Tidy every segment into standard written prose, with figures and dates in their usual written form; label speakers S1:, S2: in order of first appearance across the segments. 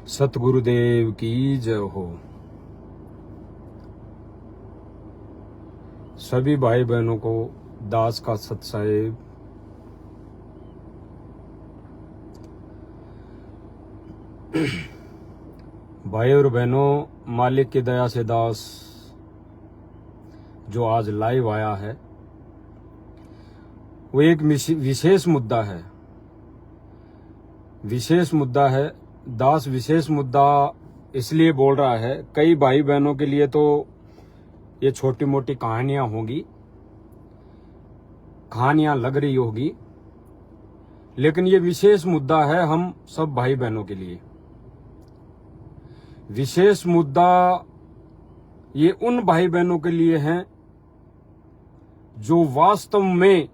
S1: सतगुरुदेव की जय हो। सभी भाई बहनों को दास का सत साहेब। भाई और बहनों, मालिक की दया से दास जो आज लाइव आया है वो एक विशेष मुद्दा है। विशेष मुद्दा है दास। विशेष मुद्दा इसलिए बोल रहा है, कई भाई बहनों के लिए तो ये छोटी मोटी कहानियां होंगी, कहानियां लग रही होगी, लेकिन ये विशेष मुद्दा है हम सब भाई बहनों के लिए। विशेष मुद्दा ये उन भाई बहनों के लिए है जो वास्तव में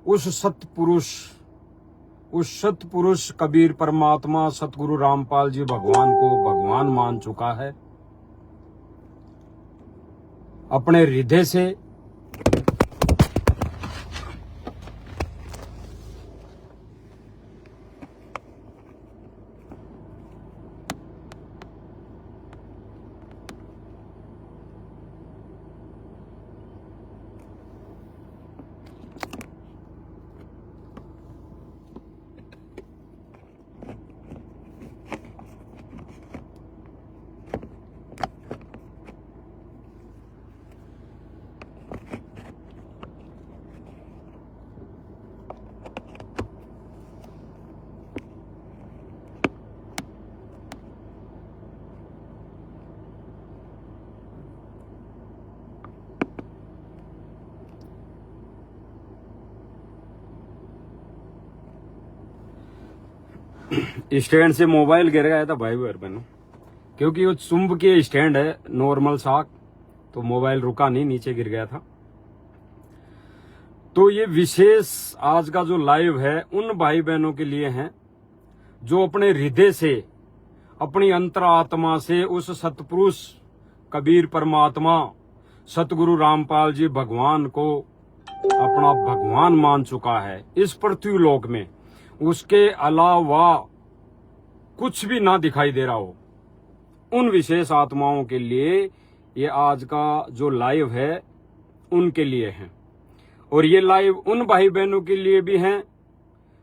S1: उस सतपुरुष कबीर परमात्मा सतगुरु रामपाल जी भगवान को भगवान मान चुका है अपने हृदय से। स्टैंड से मोबाइल गिर गया था भाई बहनों, क्योंकि वो चुंबकीय स्टैंड है नॉर्मल सा, तो मोबाइल रुका नहीं, नीचे गिर गया था। तो ये विशेष आज का जो लाइव है उन भाई बहनों के लिए है जो अपने हृदय से, अपनी अंतरात्मा से उस सतपुरुष कबीर परमात्मा सतगुरु रामपाल जी भगवान को अपना भगवान मान चुका है इस पृथ्वी लोक में। उसके अलावा कुछ भी ना दिखाई दे रहा हो, उन विशेष आत्माओं के लिए ये आज का जो लाइव है उनके लिए है। और ये लाइव उन भाई बहनों के लिए भी है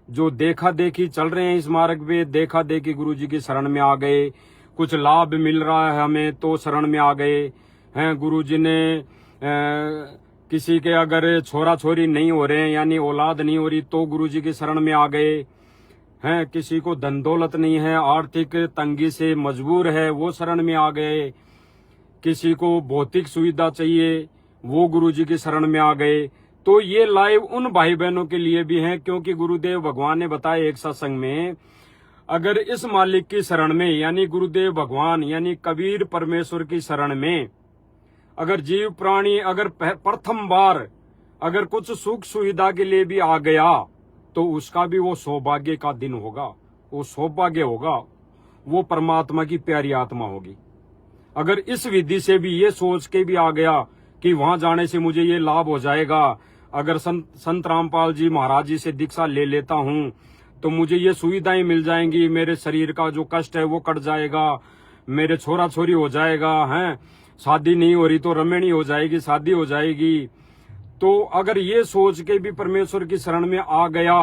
S1: जो देखा देखी चल रहे हैं इस मार्ग पे, देखा देखी गुरु जी की शरण में आ गए, कुछ लाभ मिल रहा है हमें तो शरण में आ गए हैं। गुरु जी ने किसी के अगर छोरा छोरी नहीं हो रहे हैं यानी औलाद नहीं हो रही तो गुरु जी की शरण में आ गए हैं। किसी को धन दौलत नहीं है, आर्थिक तंगी से मजबूर है, वो शरण में आ गए। किसी को भौतिक सुविधा चाहिए, वो गुरु जी की शरण में आ गए। तो ये लाइव उन भाई बहनों के लिए भी है, क्योंकि गुरुदेव भगवान ने बताया एक सत्संग में, अगर इस मालिक की शरण में यानी गुरुदेव भगवान यानी कबीर परमेश्वर की शरण में अगर जीव प्राणी अगर प्रथम बार अगर कुछ सुख सुविधा के लिए भी आ गया तो उसका भी वो सौभाग्य का दिन होगा, वो सौभाग्य होगा, वो परमात्मा की प्यारी आत्मा होगी। अगर इस विधि से भी ये सोच के भी आ गया कि वहां जाने से मुझे ये लाभ हो जाएगा, अगर संत रामपाल जी महाराज जी से दीक्षा ले लेता हूं तो मुझे ये सुविधाएं मिल जाएंगी, मेरे शरीर का जो कष्ट है वो कट जाएगा, मेरे छोरा छोरी हो जाएगा, हैं शादी नहीं हो रही तो रमणी हो जाएगी, शादी हो जाएगी। तो अगर ये सोच के भी परमेश्वर की शरण में आ गया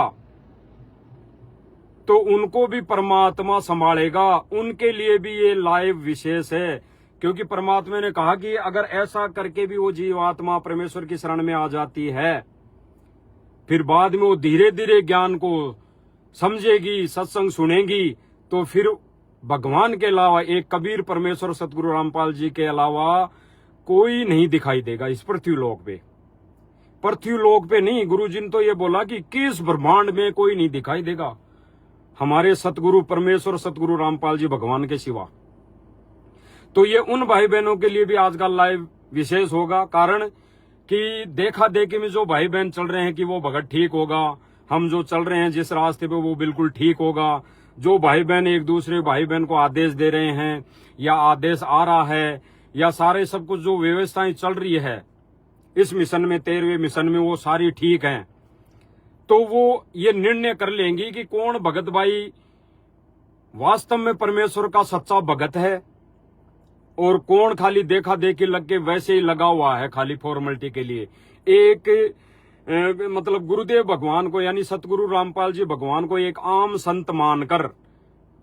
S1: तो उनको भी परमात्मा संभालेगा। उनके लिए भी ये लाइव विशेष है, क्योंकि परमात्मा ने कहा कि अगर ऐसा करके भी वो जीवात्मा परमेश्वर की शरण में आ जाती है, फिर बाद में वो धीरे धीरे ज्ञान को समझेगी, सत्संग सुनेगी, तो फिर भगवान के अलावा एक कबीर परमेश्वर सतगुरु रामपाल जी के अलावा कोई नहीं दिखाई देगा इस पृथ्वी लोक पे। पृथ्वी लोक पे नहीं, गुरु जी ने तो ये बोला कि किस ब्रह्मांड में कोई नहीं दिखाई देगा हमारे सतगुरु परमेश्वर सतगुरु रामपाल जी भगवान के सिवा। तो ये उन भाई बहनों के लिए भी आज का लाइव विशेष होगा, कारण कि देखा देखी में जो भाई बहन चल रहे हैं कि वो भगत ठीक होगा, हम जो चल रहे हैं जिस रास्ते पे वो बिल्कुल ठीक होगा। जो भाई बहन एक दूसरे भाई बहन को आदेश दे रहे हैं या आदेश आ रहा है या सारे सब कुछ जो व्यवस्थाएं चल रही है इस मिशन में, 13वें मिशन में, वो सारी ठीक हैं, तो वो ये निर्णय कर लेंगी कि कौन भगत भाई वास्तव में परमेश्वर का सच्चा भगत है और कौन खाली देखा देखी लग के वैसे ही लगा हुआ है खाली फॉर्मेलिटी के लिए। एक मतलब गुरुदेव भगवान को यानी सतगुरु रामपाल जी भगवान को एक आम संत मानकर,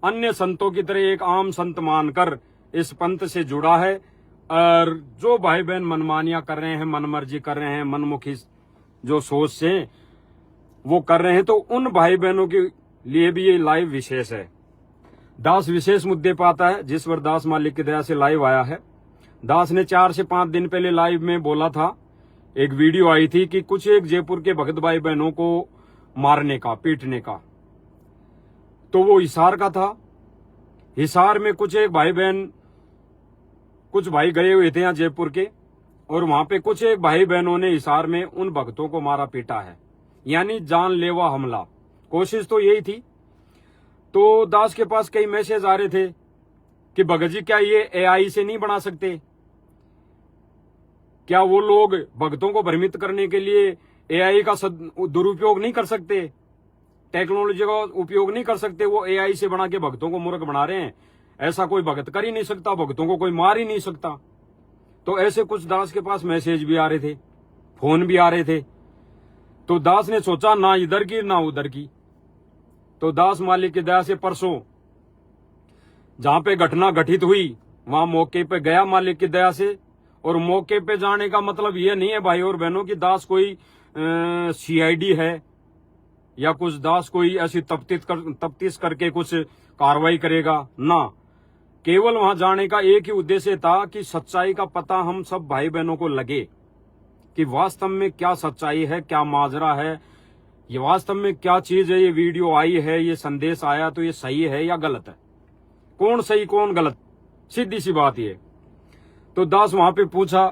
S1: अन्य संतों की तरह एक आम संत मानकर इस पंथ से जुड़ा है। और जो भाई बहन मनमानियां कर रहे हैं, मनमर्जी कर रहे हैं, मनमुखी जो सोच से वो कर रहे हैं, तो उन भाई बहनों के लिए भी ये लाइव विशेष है। दास विशेष मुद्दे पर आता है जिस पर दास मालिक की दया से लाइव आया है। दास ने 4 से 5 दिन पहले लाइव में बोला था, एक वीडियो आई थी कि कुछ एक जयपुर के भगत भाई बहनों को मारने का, पीटने का, तो वो हिसार का था। हिसार में कुछ एक भाई बहन, कुछ भाई गए हुए थे यहाँ जयपुर के, और वहां पे कुछ एक भाई बहनों ने हिसार में उन भक्तों को मारा पीटा है, यानी जानलेवा हमला। कोशिश तो यही थी। तो दास के पास कई मैसेज आ रहे थे कि भगत जी क्या ये एआई से नहीं बना सकते? क्या वो लोग भक्तों को भ्रमित करने के लिए एआई का दुरुपयोग नहीं कर सकते? टेक्नोलॉजी का उपयोग नहीं कर सकते? वो एआई से बना के भक्तों को मूर्ख बना रहे हैं। ऐसा कोई भगत कर ही नहीं सकता, भक्तों को कोई मार ही नहीं सकता। तो ऐसे कुछ दास के पास मैसेज भी आ रहे थे, फोन भी आ रहे थे। तो दास ने सोचा ना इधर की ना उधर की। तो दास मालिक की दया से परसों जहां पे घटना घटित हुई वहां मौके पे गया मालिक की दया से। और मौके पे जाने का मतलब ये नहीं है भाई और बहनों की दास कोई सीआईडी है या कुछ दास कोई ऐसी तफ्तीश करके कुछ कार्रवाई करेगा ना। केवल वहां जाने का एक ही उद्देश्य था कि सच्चाई का पता हम सब भाई बहनों को लगे कि वास्तव में क्या सच्चाई है, क्या माजरा है, ये वास्तव में क्या चीज है। ये वीडियो आई है, ये संदेश आया, तो ये सही है या गलत है? कौन सही कौन गलत, सीधी सी बात ये। तो दास वहां पे पूछा,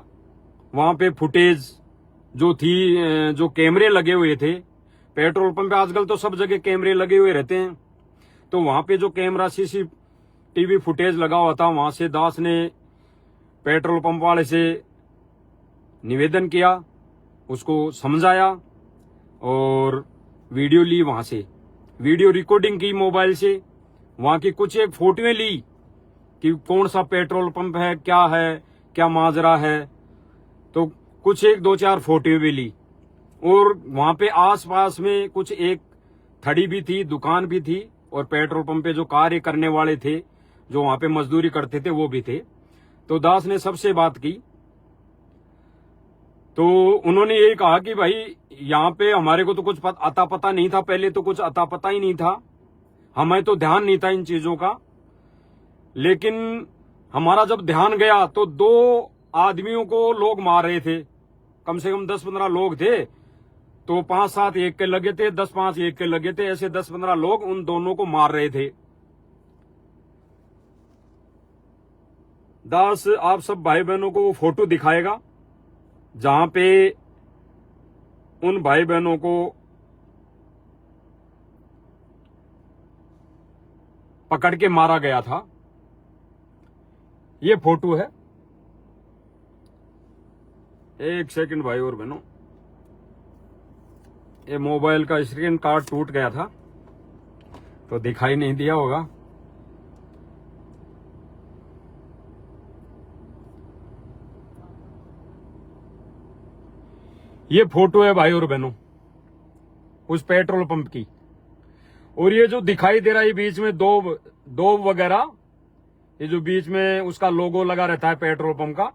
S1: वहां पे फुटेज जो थी, जो कैमरे लगे हुए थे पेट्रोल पंप पे, आजकल तो सब जगह कैमरे लगे हुए रहते हैं, तो वहां पे जो कैमरा सीसीटीवी फुटेज लगा हुआ था, वहां से दास ने पेट्रोल पंप वाले से निवेदन किया, उसको समझाया और वीडियो ली, वहां से वीडियो रिकॉर्डिंग की मोबाइल से, वहां की कुछ एक फोटोएं ली कि कौन सा पेट्रोल पंप है, क्या माजरा है। तो कुछ एक 2-4 फोटोएं भी ली। और वहां पे आसपास में कुछ एक थड़ी भी थी, दुकान भी थी, और पेट्रोल पंप पे जो कार्य करने वाले थे, जो वहां पे मजदूरी करते थे, वो भी थे। तो दास ने सबसे बात की, तो उन्होंने ये कहा कि भाई यहाँ पे हमारे को तो कुछ अता पता नहीं था, पहले तो कुछ अता पता ही नहीं था, हमें तो ध्यान नहीं था इन चीजों का। लेकिन हमारा जब ध्यान गया तो 2 आदमियों को लोग मार रहे थे, कम से कम 10-15 लोग थे। तो 5-7 एक के लगे थे, 10-5 एक के लगे थे, ऐसे 10-15 लोग उन दोनों को मार रहे थे। दास आप सब भाई बहनों को वो फोटो दिखाएगा जहां पे उन भाई बहनों को पकड़ के मारा गया था। ये फोटो है, एक सेकंड भाई और बहनों, ये मोबाइल का स्क्रीन कार्ड टूट गया था तो दिखाई नहीं दिया होगा। ये फोटो है भाई और बहनों उस पेट्रोल पंप की। और ये जो दिखाई दे रहा है बीच में दो वगैरह, ये जो बीच में उसका लोगो लगा रहता है पेट्रोल पंप का,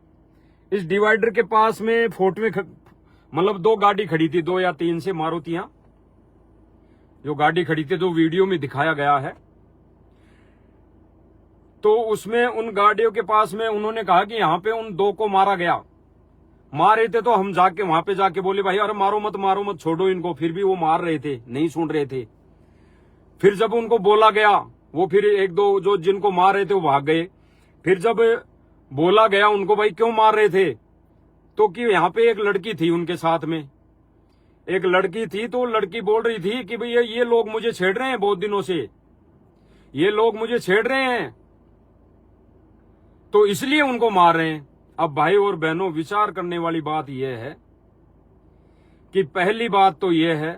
S1: इस डिवाइडर के पास में फोटो में मतलब 2 गाड़ी खड़ी थी, 2 या 3 से मारुतियां जो गाड़ी खड़ी थी, जो वीडियो में दिखाया गया है। तो उसमें उन गाड़ियों के पास में उन्होंने कहा कि यहां पे उन 2 को मारा गया। मारे थे तो हम जाके वहां पे जाके बोले भाई अरे मारो मत छोड़ो इनको, फिर भी वो मार रहे थे, नहीं सुन रहे थे। फिर जब उनको बोला गया, वो फिर 1-2 जो जिनको मार रहे थे वो भाग गए। फिर जब बोला गया उनको भाई क्यों मार रहे थे, तो कि यहाँ पे एक लड़की थी उनके साथ में, एक लड़की थी, तो लड़की बोल रही थी कि भाई ये लोग मुझे छेड़ रहे हैं, बहुत दिनों से ये लोग मुझे छेड़ रहे हैं, तो इसलिए उनको मार रहे हैं। अब भाई और बहनों विचार करने वाली बात यह है कि पहली बात तो यह है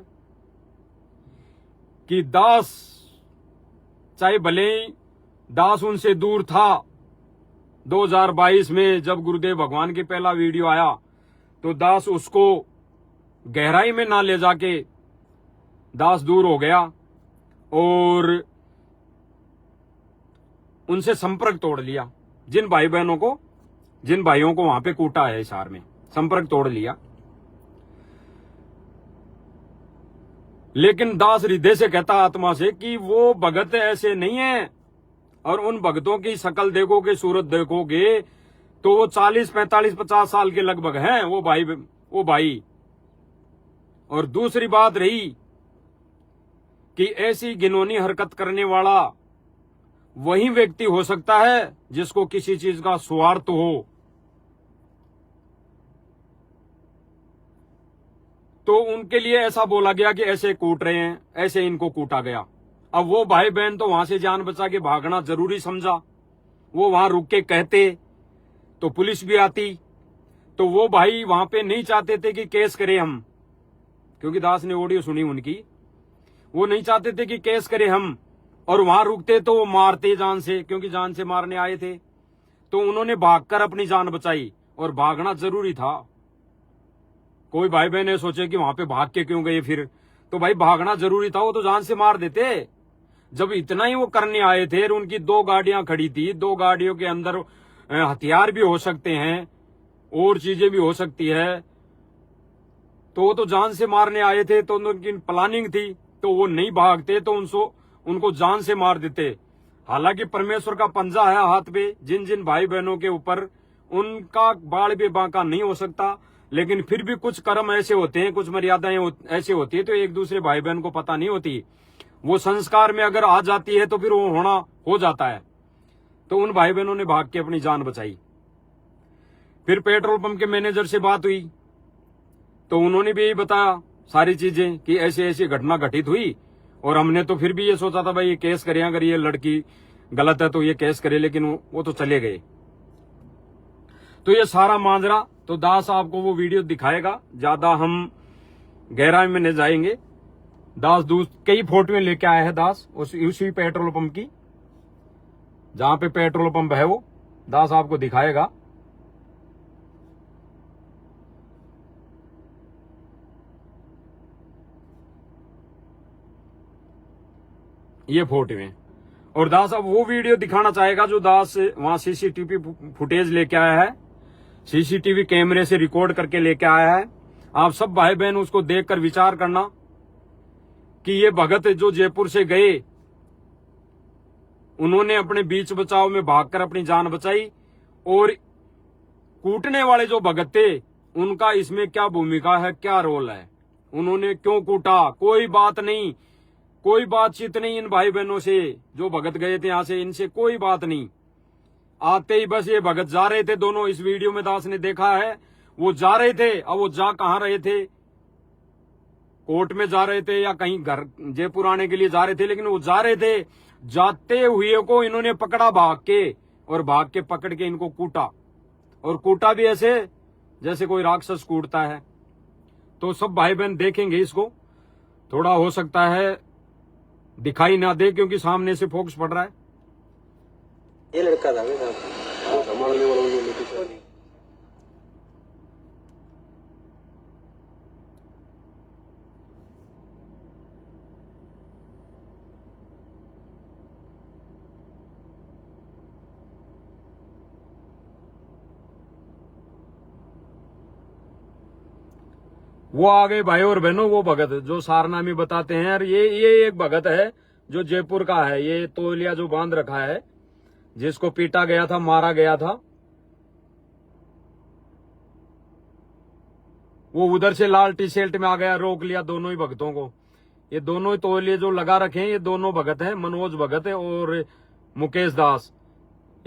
S1: कि दास चाहे भले ही दास उनसे दूर था। 2022 में जब गुरुदेव भगवान की पहला वीडियो आया तो दास उसको गहराई में ना ले जाके दास दूर हो गया और उनसे संपर्क तोड़ लिया। जिन भाइयों को वहां पे कूटा है हिसार में, संपर्क तोड़ लिया। लेकिन दास हृदय से कहता आत्मा से कि वो भगत ऐसे नहीं है। और उन भगतों की शक्ल देखोगे, सूरत देखोगे तो वो 40, 45, 50 साल के लगभग हैं वो भाई। और दूसरी बात रही कि ऐसी घिनौनी हरकत करने वाला वही व्यक्ति हो सकता है जिसको किसी चीज का स्वार्थ हो। तो उनके लिए ऐसा बोला गया कि ऐसे कूट रहे हैं, ऐसे इनको कूटा गया। अब वो भाई बहन तो वहां से जान बचा के भागना जरूरी समझा। वो वहां रुक के कहते तो पुलिस भी आती। तो वो भाई वहां पे नहीं चाहते थे कि केस करें हम, क्योंकि दास ने ऑडियो सुनी उनकी। वो नहीं चाहते थे कि केस करें हम, और वहां रुकते तो वो मारते जान से, क्योंकि जान से मारने आए थे। तो उन्होंने भागकर अपनी जान बचाई, और भागना जरूरी था। कोई भाई बहन ने सोचे कि वहां पे भाग के क्यों गए फिर, तो भाई भागना जरूरी था, वो तो जान से मार देते। जब इतना ही वो करने आए थे, उनकी 2 गाड़ियां खड़ी थी, 2 गाड़ियों के अंदर हथियार भी हो सकते हैं और चीजें भी हो सकती है, तो वो तो जान से मारने आए थे। तो उनकी प्लानिंग थी, तो वो नहीं भागते तो उनको जान से मार देते। हालांकि परमेश्वर का पंजा है हाथ पे, जिन जिन भाई बहनों के ऊपर उनका बाल भी बांका नहीं हो सकता। लेकिन फिर भी कुछ कर्म ऐसे होते हैं, कुछ मर्यादाएं ऐसे होती है, तो एक दूसरे भाई बहन को पता नहीं होती। वो संस्कार में अगर आ जाती है तो फिर वो होना हो जाता है। तो उन भाई बहनों ने भाग के अपनी जान बचाई। फिर पेट्रोल पंप के मैनेजर से बात हुई तो उन्होंने भी यही बताया सारी चीजें कि ऐसी ऐसी घटना घटित हुई। और हमने तो फिर भी ये सोचा था भाई ये केस करें, अगर ये लड़की गलत है तो ये केस करे, लेकिन वो तो चले गए। तो ये सारा माजरा तो दास आपको वो वीडियो दिखाएगा, ज्यादा हम गहराई में नहीं जाएंगे। दास कई फोटोएं लेके आया है दास उसी पेट्रोल पंप की, जहां पे पेट्रोल पंप है वो दास आपको दिखाएगा। ये फोटोएं, और दास अब वो वीडियो दिखाना चाहेगा जो दास वहां सीसीटीवी फुटेज लेके आया है, सीसीटीवी कैमरे से रिकॉर्ड करके लेके आया है। आप सब भाई बहन उसको देखकर विचार करना कि ये भगत जो जयपुर से गए, उन्होंने अपने बीच बचाव में भागकर अपनी जान बचाई, और कूटने वाले जो भगत थे उनका इसमें क्या भूमिका है, क्या रोल है, उन्होंने क्यों कूटा। कोई बात नहीं, कोई बातचीत नहीं इन भाई बहनों से जो भगत गए थे यहां से, इनसे कोई बात नहीं। आते ही बस ये भगत जा रहे थे दोनों, इस वीडियो में दास ने देखा है वो जा रहे थे। अब वो जा कहां रहे थे, कोर्ट में जा रहे थे या कहीं घर जयपुर आने के लिए जा रहे थे, लेकिन वो जा रहे थे। जाते हुए को इन्होंने पकड़ा भाग के, और भाग के पकड़ के इनको कूटा, और कूटा भी ऐसे जैसे कोई राक्षस कूटता है। तो सब भाई बहन देखेंगे इसको, थोड़ा हो सकता है दिखाई ना दे क्योंकि सामने से फोकस पड़ रहा है।
S2: ये लड़का था संभालने वाला
S1: वो आ गए भाई और बहनों, वो भगत जो सारनामी बताते हैं। और ये एक भगत है जो जयपुर का है, ये तौलिया जो बांध रखा है, जिसको पीटा गया था, मारा गया था, वो उधर से लाल टी शर्ट में आ गया, रोक लिया दोनों ही भगतों को। ये दोनों ही तौलिए जो लगा रखे हैं, ये दोनों भगत हैं, मनोज भगत है और मुकेश दास।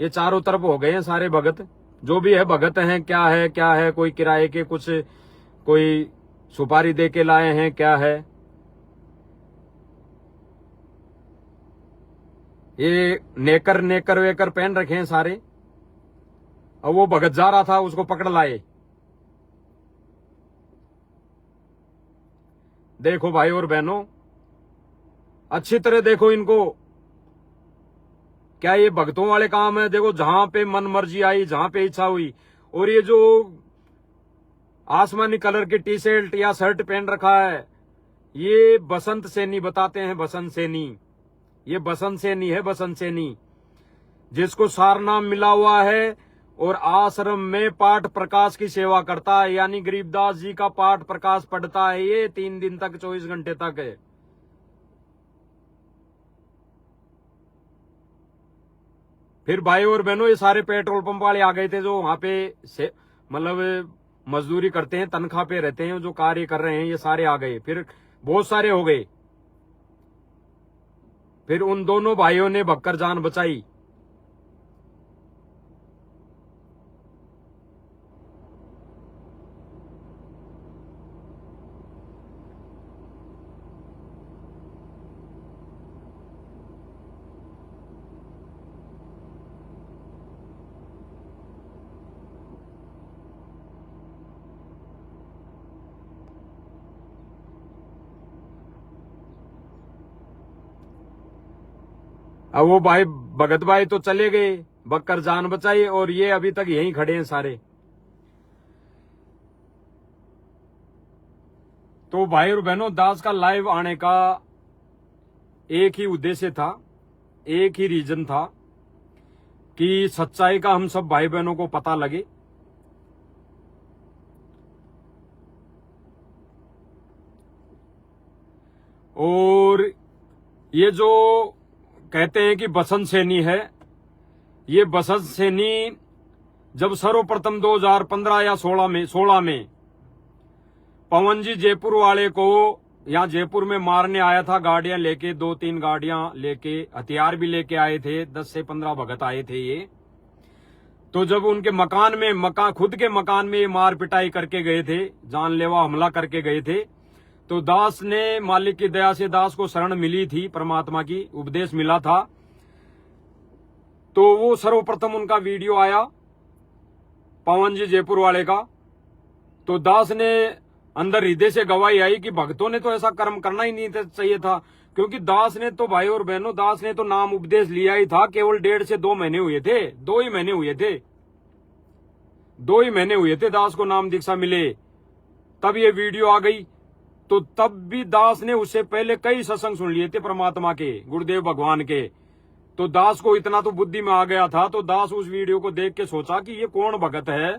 S1: ये चारों तरफ हो गए हैं सारे भगत, जो भी है भगत हैं। क्या है, कोई किराए के कुछ, कोई सुपारी दे के लाए हैं, क्या है। ये नेकर वेकर पहन रखे हैं सारे। और वो भगत जा रहा था, उसको पकड़ लाए। देखो भाई और बहनों, अच्छी तरह देखो इनको, क्या ये भक्तों वाले काम है? देखो, जहां पे मन मर्जी आई, जहां पे इच्छा हुई। और ये जो आसमानी कलर की टी शर्ट या शर्ट पहन रखा है, ये बसंत सैनी बताते हैं, बसंत सैनी। ये बसंत सैनी है, बसंत सैनी, जिसको सारनाम मिला हुआ है और आश्रम में पाठ प्रकाश की सेवा करता है, यानी गरीबदास जी का पाठ प्रकाश पढ़ता है ये 3 दिन तक, 24 घंटे तक है। फिर भाई और बहनों, ये सारे पेट्रोल पंप वाले आ गए थे जो वहां पे मतलब मजदूरी करते हैं, तनख्वाह पे रहते हैं, जो कार्य कर रहे हैं, ये सारे आ गए। फिर बहुत सारे हो गए। फिर उन दोनों भाइयों ने भक्कर जान बचाई। अब वो भाई भगत भाई तो चले गए, बक्कर जान बचाई, और ये अभी तक यहीं खड़े हैं सारे। तो भाई और बहनों, दास का लाइव आने का एक ही उद्देश्य था, एक ही रीजन था कि सच्चाई का हम सब भाई बहनों को पता लगे। और ये जो कहते हैं कि बसंत सैनी है, ये बसंत सैनी जब सर्वप्रथम 2015 या 16 में पवन जी जयपुर वाले को यहाँ जयपुर में मारने आया था, गाड़ियां लेके, 2-3 गाड़ियां लेके, हथियार भी लेके आए थे, 10 से 15 भगत आए थे ये। तो जब उनके मकान में, खुद के मकान में मार पिटाई करके गए थे, जानलेवा हमला करके गए थे, तो दास ने, मालिक की दया से दास को शरण मिली थी, परमात्मा की उपदेश मिला था। तो वो सर्वप्रथम उनका वीडियो आया पवन जी जयपुर वाले का। तो दास ने अंदर हृदय से गवाही आई कि भक्तों ने तो ऐसा कर्म करना ही नहीं चाहिए था, क्योंकि दास ने तो, भाई और बहनों, दास ने तो नाम उपदेश लिया ही था। केवल 1.5 से 2 महीने हुए थे, 2 ही महीने हुए थे, 2 ही महीने हुए थे दास को नाम दीक्षा मिले, तब ये वीडियो आ गई। तो तब भी दास ने उससे पहले कई सत्संग सुन लिए थे परमात्मा के, गुरुदेव भगवान के। तो दास को इतना तो बुद्धि में आ गया था। तो दास उस वीडियो को देख के सोचा कि ये कौन भगत है,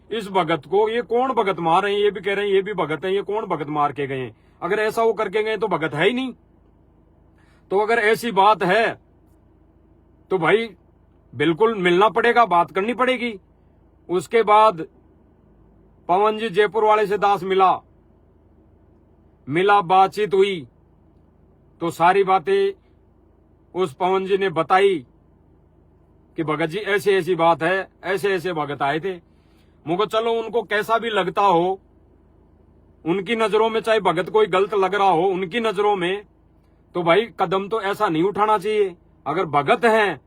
S1: इस भगत को ये कौन भगत मार रहे हैं, ये भी कह रहे हैं ये भी भगत है, ये कौन भगत मार के गए? अगर ऐसा वो करके गए तो भगत है ही नहीं। तो अगर ऐसी बात है तो भाई बिल्कुल मिलना पड़ेगा, बात करनी पड़ेगी। उसके बाद पवन जी जयपुर वाले से दास मिला, बातचीत हुई, तो सारी बातें उस पवन जी ने बताई कि भगत जी ऐसी ऐसी बात है, ऐसे ऐसे भगत आए थे। मुझको चलो उनको कैसा भी लगता हो, उनकी नजरों में चाहे भगत कोई गलत लग रहा हो, उनकी नजरों में, तो भाई कदम तो ऐसा नहीं उठाना चाहिए। अगर भगत हैं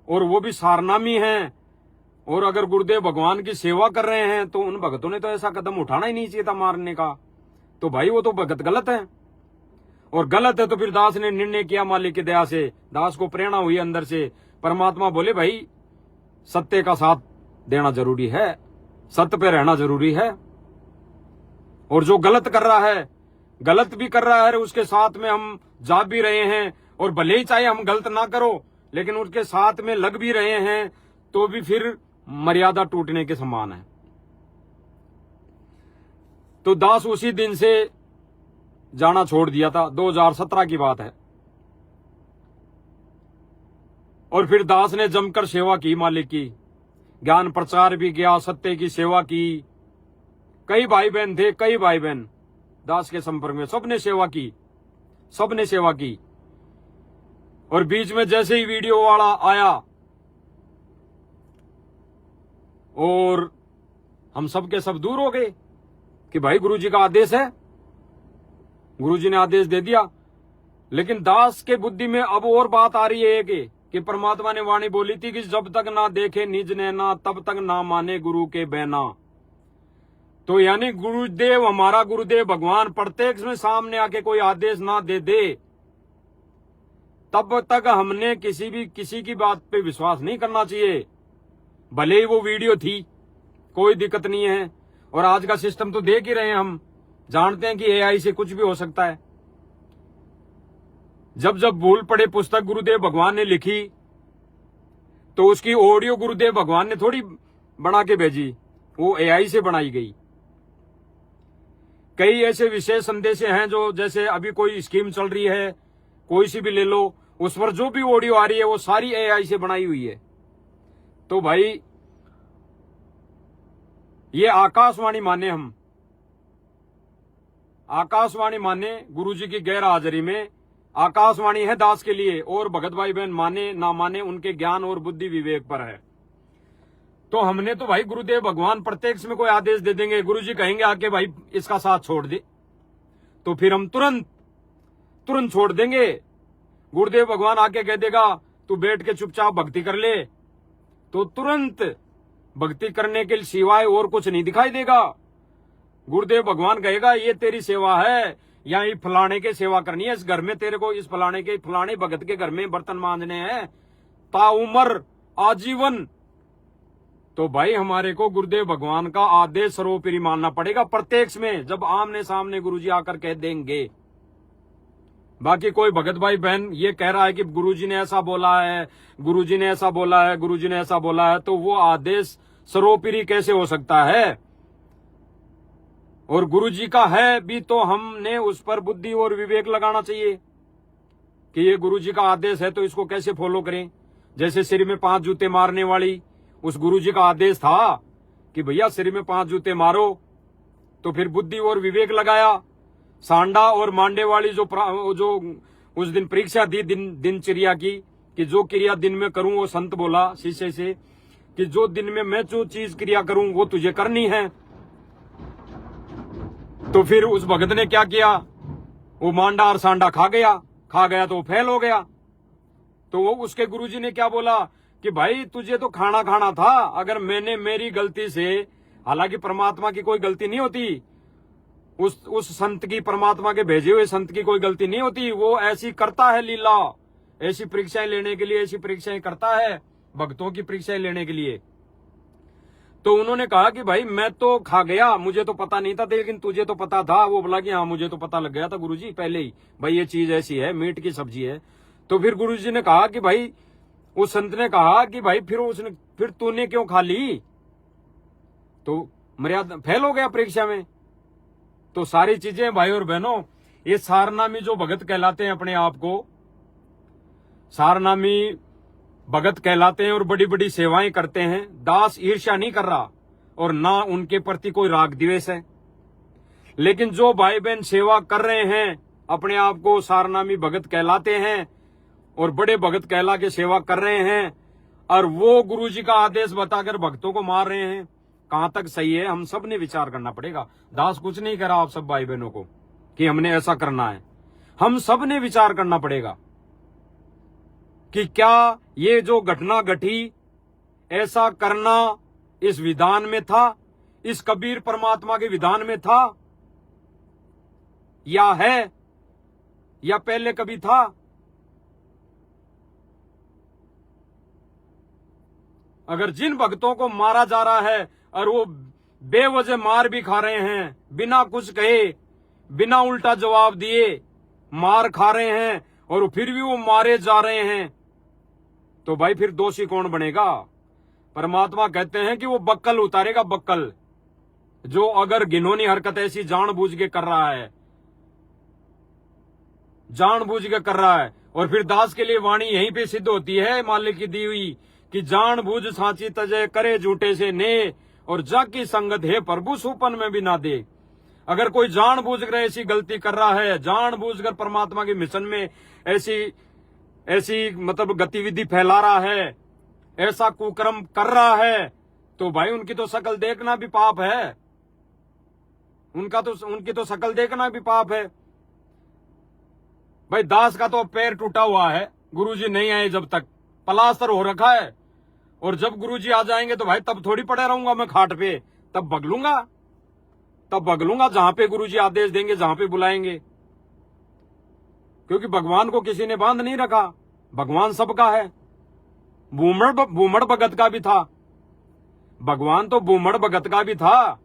S1: और वो भी सारनामी हैं और अगर गुरुदेव भगवान की सेवा कर रहे हैं, तो उन भगतों ने तो ऐसा कदम उठाना ही नहीं चाहिए था मारने का। तो भाई वो तो भगत गलत है, और गलत है तो फिर दास ने निर्णय किया, मालिक की दया से दास को प्रेरणा हुई अंदर से। परमात्मा बोले भाई सत्य का साथ देना जरूरी है, सत्य पे रहना जरूरी है, और जो गलत कर रहा है, गलत भी कर रहा है, उसके साथ में हम जा भी रहे हैं, और भले ही चाहे हम गलत ना करो, लेकिन उसके साथ में लग भी रहे हैं, तो भी फिर मर्यादा टूटने के समान है। तो दास उसी दिन से जाना छोड़ दिया था, 2017 की बात है। और फिर दास ने जमकर सेवा की मालिक की, ज्ञान प्रचार भी किया, सत्य की सेवा की। कई भाई बहन थे, कई भाई बहन दास के संपर्क में, सबने सेवा की, सबने सेवा की। और बीच में जैसे ही वीडियो वाला आया और हम सब के सब दूर हो गए कि भाई गुरुजी का आदेश है, गुरुजी ने आदेश दे दिया। लेकिन दास के बुद्धि में अब और बात आ रही है कि परमात्मा ने वाणी बोली थी कि जब तक ना देखे निज नैना, तब तक ना माने गुरु के बहना। तो यानी गुरुदेव, हमारा गुरुदेव भगवान प्रत्यक्ष में सामने आके कोई आदेश ना दे दे, तब तक हमने किसी की बात पे विश्वास नहीं करना चाहिए, भले ही वो वीडियो थी, कोई दिक्कत नहीं है। और आज का सिस्टम तो देख ही रहे हैं, हम जानते हैं कि एआई से कुछ भी हो सकता है। जब जब भूल पड़े पुस्तक गुरुदेव भगवान ने लिखी तो उसकी ऑडियो गुरुदेव भगवान ने थोड़ी बना के भेजी, वो एआई से बनाई गई। कई ऐसे विशेष संदेश हैं जो, जैसे अभी कोई स्कीम चल रही है, कोई सी भी ले लो, उस पर जो भी ऑडियो आ रही है वो सारी एआई से बनाई हुई है। तो भाई ये आकाशवाणी माने, हम आकाशवाणी माने गुरुजी की गैर हाजिरी में। आकाशवाणी है दास के लिए, और भगत भाई बहन माने ना माने उनके ज्ञान और बुद्धि विवेक पर है। तो हमने तो भाई गुरुदेव भगवान प्रत्यक्ष में कोई आदेश दे देंगे, गुरुजी कहेंगे आके भाई इसका साथ छोड़ दे, तो फिर हम तुरंत छोड़ देंगे। गुरुदेव भगवान आके कह देगा तू बैठ के चुपचाप भक्ति कर ले, तो तुरंत भक्ति करने के सिवाय और कुछ नहीं दिखाई देगा। गुरुदेव भगवान कहेगा ये तेरी सेवा है, यहाँ फलाने के सेवा करनी है, इस घर में तेरे को इस फलाने भगत के घर में बर्तन मांजने हैं ताउमर आजीवन। तो भाई हमारे को गुरुदेव भगवान का आदेश सर्वोपरि मानना पड़ेगा प्रत्यक्ष में, जब आमने सामने गुरुजी आकर कह देंगे। बाकी कोई भगत भाई बहन ये कह रहा है कि गुरुजी ने ऐसा बोला है, गुरुजी ने ऐसा बोला है, गुरुजी ने ऐसा बोला है, तो वो आदेश सर्वोपरि कैसे हो सकता है? और गुरुजी का है भी तो हमने उस पर बुद्धि और विवेक लगाना चाहिए कि ये गुरुजी का आदेश है तो इसको कैसे फॉलो करें। जैसे सिर में 5 जूते मारने वाली, उस गुरुजी का आदेश था कि भैया सिर में 5 जूते मारो, तो फिर बुद्धि और विवेक लगाया। सांडा और मांडे वाली जो उस दिन परीक्षा दी दिनचर्या की, कि जो क्रिया दिन में करूं, वो संत बोला शिष्य से कि जो दिन में मैं जो चीज क्रिया करूं वो तुझे करनी है। तो फिर उस भगत ने क्या किया, वो मांडा और सांडा खा गया तो फेल हो गया। तो वो उसके गुरुजी ने क्या बोला कि भाई तुझे तो खाना था, अगर मैंने मेरी गलती से, हालांकि परमात्मा की कोई गलती नहीं होती, उस संत की, परमात्मा के भेजे हुए संत की कोई गलती नहीं होती, वो ऐसी करता है लीला, ऐसी परीक्षाएं लेने के लिए ऐसी परीक्षाएं करता है, भक्तों की परीक्षाएं लेने के लिए। तो उन्होंने कहा कि भाई मैं तो खा गया, मुझे तो पता नहीं था, लेकिन तुझे तो पता था। वो बोला कि हाँ मुझे तो पता लग गया था गुरुजी पहले ही, भाई ये चीज ऐसी है, मीट की सब्जी है। तो फिर गुरुजी ने कहा कि भाई, उस संत ने कहा कि भाई फिर तूने क्यों खा ली, तो मर्यादा फेल हो गया परीक्षा में। तो सारी चीजें भाई और बहनों, ये सारनामी जो भगत कहलाते हैं, अपने आप को सारनामी भगत कहलाते हैं और बड़ी बड़ी सेवाएं करते हैं, दास ईर्ष्या नहीं कर रहा और ना उनके प्रति कोई राग द्वेष है। लेकिन जो भाई बहन सेवा कर रहे हैं, अपने आप को सारनामी भगत कहलाते हैं और बड़े भगत कहला के सेवा कर रहे हैं, और वो गुरुजी का आदेश बताकर भक्तों को मार रहे हैं, कहां तक सही है? हम सब ने विचार करना पड़ेगा। दास कुछ नहीं करा आप सब भाई बहनों को कि हमने ऐसा करना है, हम सब ने विचार करना पड़ेगा कि क्या ये जो घटना घटी, ऐसा करना इस विधान में था, इस कबीर परमात्मा के विधान में था, या है, या पहले कभी था? अगर जिन भक्तों को मारा जा रहा है और वो बेवजह मार भी खा रहे हैं, बिना कुछ कहे, बिना उल्टा जवाब दिए मार खा रहे हैं, और फिर भी वो मारे जा रहे हैं, तो भाई फिर दोषी कौन बनेगा? परमात्मा कहते हैं कि वो बक्कल उतारेगा, बक्कल, जो अगर घिनौनी हरकत ऐसी जानबूझ के कर रहा है, जानबूझ के कर रहा है। और फिर दास के लिए वाणी यहीं पे सिद्ध होती है, मालिक की दी हुई, कि जानबूझ सांची तजय करे झूठे से ने, और जाकी संगत है प्रभु सुपन में भी ना दे। अगर कोई जानबूझ कर ऐसी गलती कर रहा है, जानबूझकर परमात्मा के मिशन में ऐसी मतलब गतिविधि फैला रहा है, ऐसा कुकर्म कर रहा है, तो भाई उनकी तो शकल देखना भी पाप है, उनकी तो शकल देखना भी पाप है। भाई दास का तो पैर टूटा हुआ है, गुरुजी नहीं आए जब तक, प्लास्टर हो रखा है, और जब गुरुजी आ जाएंगे तो भाई तब थोड़ी पड़े रहूंगा मैं खाट पे, तब बगलूंगा जहां पे गुरुजी आदेश देंगे, जहां पे बुलाएंगे, क्योंकि भगवान को किसी ने बांध नहीं रखा। भगवान सबका है, बूमड़ भगत का भी था, भगवान तो बूमड़ भगत का भी था।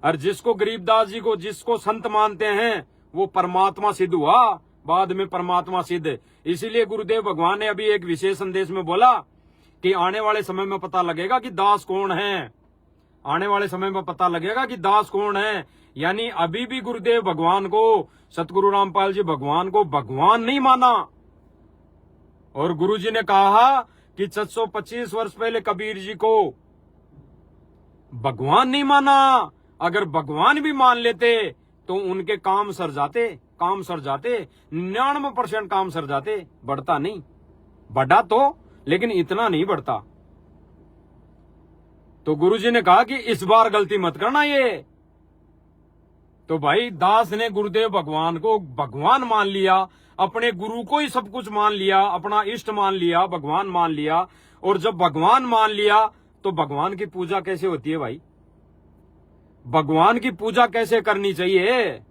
S1: और जिसको गरीबदास जी को जिसको संत मानते हैं वो परमात्मा सिद्ध हुआ, बाद में परमात्मा सिद्ध। इसीलिए गुरुदेव भगवान ने अभी एक विशेष संदेश में बोला कि आने वाले समय में पता लगेगा कि दास कौन है, आने वाले समय में पता लगेगा कि दास कौन है। यानी अभी भी गुरुदेव भगवान को, सतगुरु रामपाल जी भगवान को भगवान नहीं माना। और गुरुजी ने कहा कि 725 वर्ष पहले कबीर जी को भगवान नहीं माना। अगर भगवान भी मान लेते तो उनके काम सर जाते, 99% काम सर जाते, बढ़ता नहीं, बढ़ा तो लेकिन इतना नहीं बढ़ता। तो गुरुजी ने कहा कि इस बार गलती मत करना ये। तो भाई दास ने गुरुदेव भगवान को भगवान मान लिया, अपने गुरु को ही सब कुछ मान लिया, अपना इष्ट मान लिया, भगवान मान लिया। और जब भगवान मान लिया तो भगवान की पूजा कैसे होती है भाई? भगवान की पूजा कैसे करनी चाहिए?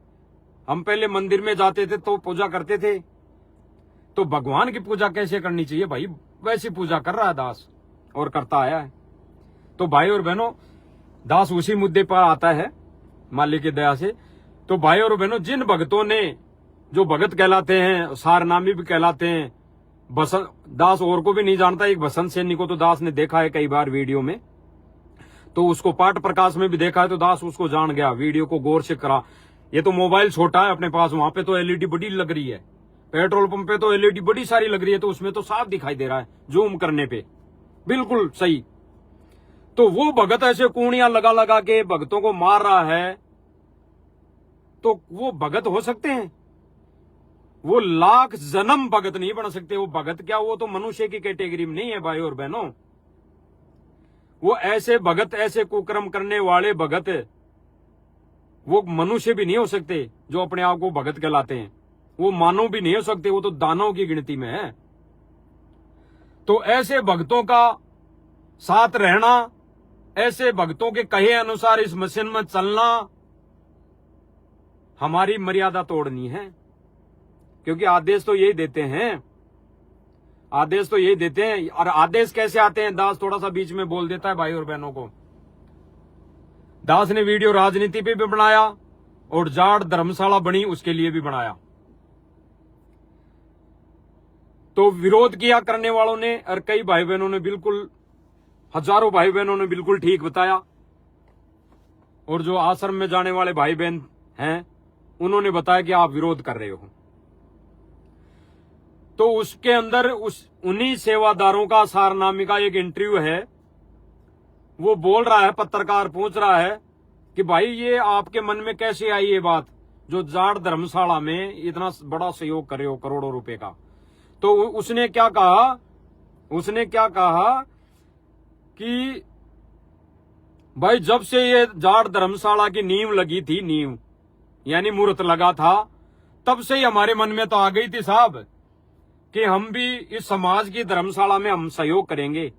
S1: हम पहले मंदिर में जाते थे तो पूजा करते थे, तो भगवान की पूजा कैसे करनी चाहिए भाई? वैसी पूजा कर रहा है दास और करता आया है। तो भाई और बहनों, दास उसी मुद्दे पर आता है मालिक की दया से। तो भाई और बहनों, जिन भक्तों ने, जो भगत कहलाते हैं, सारनामी भी कहलाते हैं, बसंत दास और को भी नहीं जानता, एक बसंत सैनी को तो दास ने देखा है कई बार वीडियो में, तो उसको पाठ प्रकाश में भी देखा है, तो दास उसको जान गया, वीडियो को गौर से करा। ये तो मोबाइल छोटा है अपने पास, वहां पे तो एलईडी बड़ी लग रही है, पेट्रोल पंप पे तो एलईडी बड़ी सारी लग रही है, तो उसमें तो साफ दिखाई दे रहा है जूम करने पे, बिल्कुल सही। तो वो भगत ऐसे कूणियां लगा लगा के भक्तों को मार रहा है, तो वो भगत हो सकते हैं? वो लाख जन्म भगत नहीं बन सकते। वो भगत क्या, वो तो मनुष्य की कैटेगरी में नहीं है भाई और बहनों। वो ऐसे भगत, ऐसे कुकर्म करने वाले भगत, वो मनुष्य भी नहीं हो सकते जो अपने आप को भगत कहलाते हैं। वो मानव भी नहीं हो सकते, वो तो दानव की गिनती में है। तो ऐसे भक्तों का साथ रहना, ऐसे भक्तों के कहे अनुसार इस मिशन में चलना, हमारी मर्यादा तोड़नी है। क्योंकि आदेश तो यही देते हैं, आदेश तो यही देते हैं। और आदेश कैसे आते हैं, दास थोड़ा सा बीच में बोल देता है भाई और बहनों को। दास ने वीडियो राजनीति पे भी बनाया और जाट धर्मशाला बनी उसके लिए भी बनाया। तो विरोध किया करने वालों ने, और कई भाई बहनों ने, बिल्कुल हजारों भाई बहनों ने बिल्कुल ठीक बताया। और जो आश्रम में जाने वाले भाई बहन हैं उन्होंने बताया कि आप विरोध कर रहे हो। तो उसके अंदर उन्हीं सेवादारों का, सारनामी का एक इंटरव्यू है। वो बोल रहा है, पत्रकार पूछ रहा है कि भाई ये आपके मन में कैसे आई ये बात, जो जाट धर्मशाला में इतना बड़ा सहयोग कर रहे हो करोड़ों रुपए का। तो उसने क्या कहा, उसने क्या कहा कि भाई जब से ये जाट धर्मशाला की नींव लगी थी, नींव यानी मुहूर्त लगा था, तब से ही हमारे मन में तो आ गई थी साहब कि हम भी इस समाज की धर्मशाला में हम सहयोग करेंगे।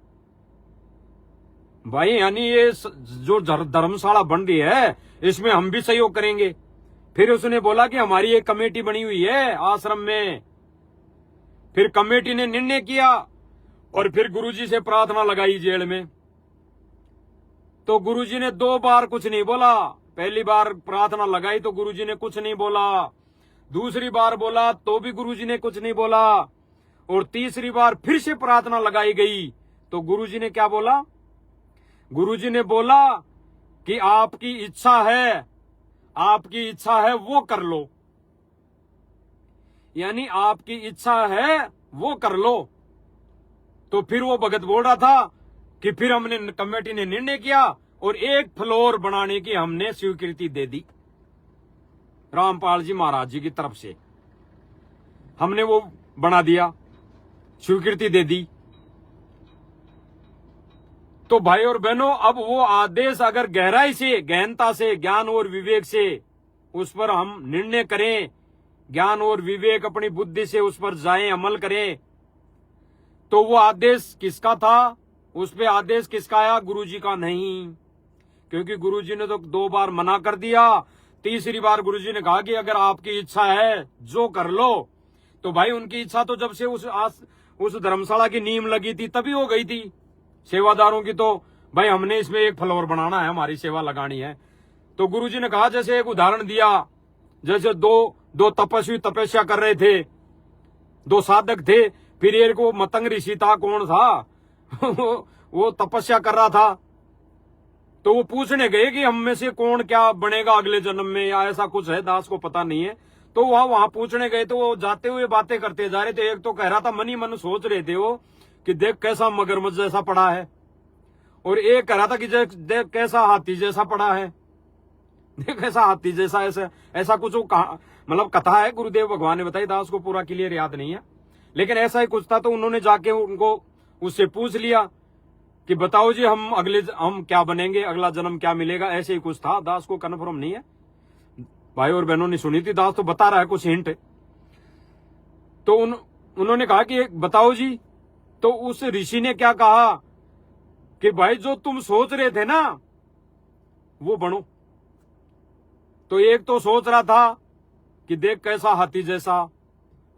S1: भाई यानी ये जो धर्मशाला बन रही है इसमें हम भी सहयोग करेंगे। फिर उसने बोला कि हमारी एक कमेटी बनी हुई है आश्रम में। फिर कमेटी ने निर्णय किया और फिर गुरुजी से प्रार्थना लगाई जेल में। तो गुरुजी ने 2 बार कुछ नहीं बोला। पहली बार प्रार्थना लगाई तो गुरुजी ने कुछ नहीं बोला, दूसरी बार बोला तो भी गुरुजी ने कुछ नहीं बोला, और तीसरी बार फिर से प्रार्थना लगाई गई तो गुरुजी ने क्या बोला? गुरुजी ने बोला कि आपकी इच्छा है, आपकी इच्छा है वो कर लो, यानी आपकी इच्छा है वो कर लो। तो फिर वो भगत बोल रहा था कि फिर हमने, कमेटी ने निर्णय किया और 1 फ्लोर बनाने की हमने स्वीकृति दे दी रामपाल जी महाराज जी की तरफ से। हमने वो बना दिया, स्वीकृति दे दी। तो भाई और बहनों, अब वो आदेश अगर गहराई से, गहनता से, ज्ञान और विवेक से उस पर हम निर्णय करें, ज्ञान और विवेक अपनी बुद्धि से उस पर जाएं, अमल करें, तो वो आदेश किसका था? उस पे आदेश किसका आया? गुरुजी का नहीं, क्योंकि गुरुजी ने तो 2 बार मना कर दिया। तीसरी बार गुरुजी ने कहा कि अगर आपकी इच्छा है जो कर लो। तो भाई उनकी इच्छा तो जब से उस धर्मशाला की नींव लगी थी तभी हो गई थी। सेवादारों की तो भाई हमने इसमें एक फ्लोर बनाना है, हमारी सेवा लगानी है। तो गुरुजी ने कहा, जैसे एक उदाहरण दिया, जैसे दो तपस्वी तपस्या कर रहे थे, दो साधक थे, फिर एक वो मतंग ऋषि था, कौन था वो तपस्या कर रहा था, तो वो पूछने गए कि हम में से कौन क्या बनेगा अगले जन्म में, या ऐसा कुछ है, दास को पता नहीं है। तो वहां पूछने गए, तो वो जाते हुए बातें करते जा रहे थे। एक तो कह रहा था, मन ही मन सोच रहे थे वो कि देख कैसा मगरमच्छ जैसा पड़ा है, और एक कह रहा था कि देख कैसा हाथी जैसा पड़ा है, देख ऐसा हाथी जैसा, ऐसा कुछ वो मतलब कथा है, गुरुदेव भगवान ने बताई, दास को पूरा क्लियर याद नहीं है, लेकिन ऐसा ही कुछ था। तो उन्होंने जाके उनको उससे पूछ लिया कि बताओ जी हम क्या बनेंगे, अगला जन्म क्या मिलेगा, ऐसे ही कुछ था। दास को कन्फर्म नहीं है, भाई और बहनों ने सुनी थी, दास तो बता रहा है कुछ हिंट। तो उन्होंने कहा कि बताओ जी। तो उस ऋषि ने क्या कहा कि भाई जो तुम सोच रहे थे ना वो बनो। तो एक तो सोच रहा था कि देख कैसा हाथी जैसा,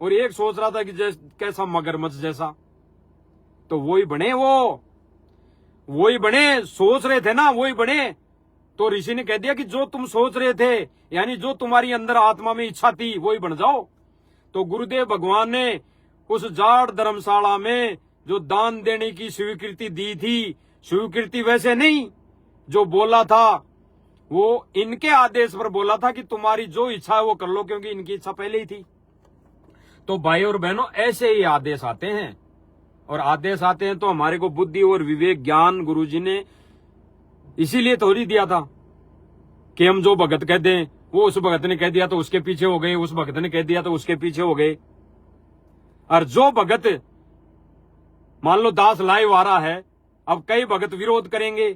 S1: और एक सोच रहा था कि कैसा मगरमच्छ जैसा, तो वही बने, वही बने, सोच रहे थे ना वही बने। तो ऋषि ने कह दिया कि जो तुम सोच रहे थे, यानी जो तुम्हारी अंदर आत्मा में इच्छा थी वही बन जाओ। तो गुरुदेव भगवान ने उस जाड़ धर्मशाला में जो दान देने की स्वीकृति दी थी, स्वीकृति वैसे नहीं, जो बोला था वो इनके आदेश पर बोला था कि तुम्हारी जो इच्छा है वो कर लो, क्योंकि इनकी इच्छा पहले ही थी। तो भाई और बहनों, ऐसे ही आदेश आते हैं, और आदेश आते हैं तो हमारे को बुद्धि और विवेक ज्ञान गुरुजी ने इसीलिए थोड़ी दिया था कि हम जो भगत कह दें, वो उस भगत ने कह दिया तो उसके पीछे हो गए, उस भगत ने कह दिया तो उसके पीछे हो गए। और जो भगत, मान लो दास लाइव आ रहा है, अब कई भगत विरोध करेंगे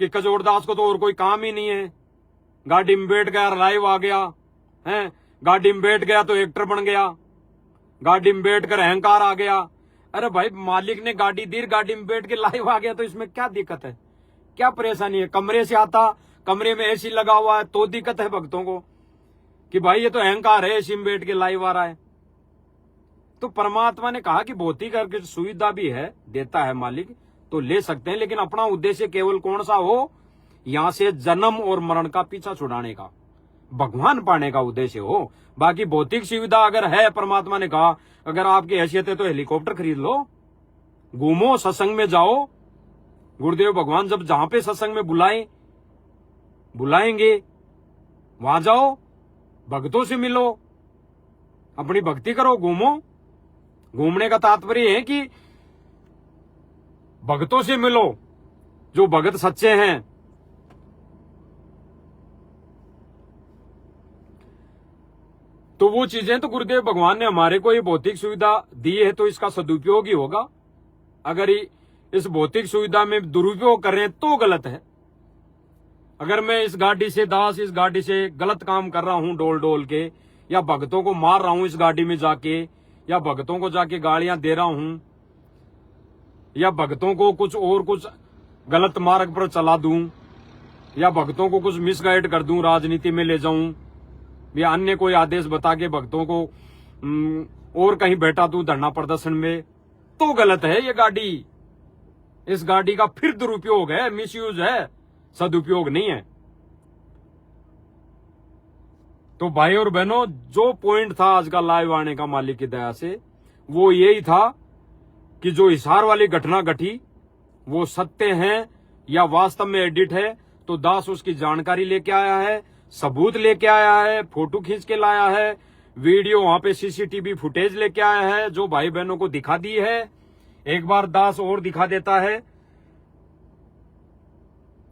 S1: कि कजोड़ दास को तो और कोई काम ही नहीं है, गाड़ी में बैठ गया लाइव आ गया है, गाड़ी में बैठ गया तो एक्टर बन गया, गाड़ी में बैठ कर अहंकार आ गया। अरे भाई, मालिक ने गाड़ी दी, गाड़ी में बैठ के लाइव आ गया तो इसमें क्या दिक्कत है, क्या परेशानी है? कमरे से आता, कमरे में एसी लगा हुआ है तो दिक्कत है भक्तों को कि भाई ये तो अहंकार है, एसी में बैठ के लाइव आ रहा है। तो परमात्मा ने कहा कि भौतिक सुविधा भी है, देता है मालिक, तो ले सकते हैं, लेकिन अपना उद्देश्य केवल कौन सा हो, यहां से जन्म और मरण का पीछा छुड़ाने का, भगवान पाने का उद्देश्य हो। बाकी भौतिक सुविधा अगर है, परमात्मा ने कहा अगर आपकी हैसियत है तो हेलीकॉप्टर खरीद लो, घूमो, सत्संग में जाओ। गुरुदेव भगवान जब जहां पे सत्संग में बुलाएंगे वहां जाओ, भक्तों से मिलो, अपनी भक्ति करो, घूमो। घूमने का तात्पर्य है कि भक्तों से मिलो, जो भगत सच्चे हैं। तो वो चीजें तो गुरुदेव भगवान ने हमारे को ये भौतिक सुविधा दी है, तो इसका सदुपयोग ही होगा। अगर इस भौतिक सुविधा में दुरुपयोग कर रहे हैं तो गलत है। अगर मैं इस गाड़ी से गलत काम कर रहा हूं, डोल डोल के, या भक्तों को मार रहा हूं इस गाड़ी में जाके, या भक्तों को जाके गालियां दे रहा हूं, या भक्तों को कुछ गलत मार्ग पर चला दूं, या भक्तों को कुछ मिसगाइड कर दूं, राजनीति में ले जाऊं, या अन्य कोई आदेश बता के भक्तों को और कहीं बैठा दूं धरना प्रदर्शन में, तो गलत है ये गाड़ी। इस गाड़ी का फिर दुरुपयोग है, मिसयूज है, सदुपयोग नहीं है। तो भाई और बहनों, जो पॉइंट था आज का लाइव आने का मालिक की दया से, वो यही था कि जो हिसार वाली घटना घटी वो सत्य है या वास्तव में एडिट है। तो दास उसकी जानकारी लेके आया है, सबूत लेके आया है, फोटो खींच के लाया है, वीडियो वहां पे सीसीटीवी फुटेज लेके आया है, जो भाई बहनों को दिखा दी है। एक बार दास और दिखा देता है।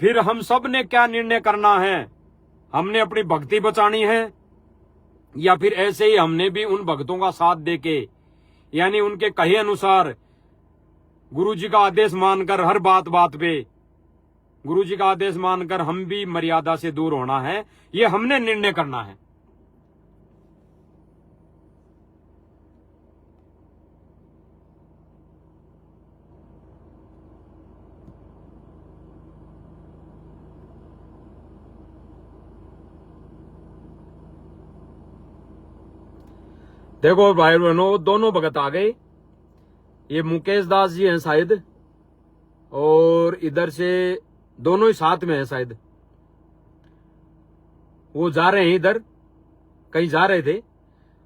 S1: फिर हम सब ने क्या निर्णय करना है, हमने अपनी भक्ति बचानी है, या फिर ऐसे ही हमने भी उन भक्तों का साथ देके, यानी उनके कहे अनुसार गुरुजी का आदेश मानकर, हर बात पे गुरुजी का आदेश मानकर हम भी मर्यादा से दूर होना है, ये हमने निर्णय करना है। देखो भाई बहनों, दोनों भगत आ गए। ये मुकेश दास जी हैं शायद, और इधर से दोनों ही साथ में हैं शायद। वो जा रहे हैं इधर, कहीं जा रहे थे।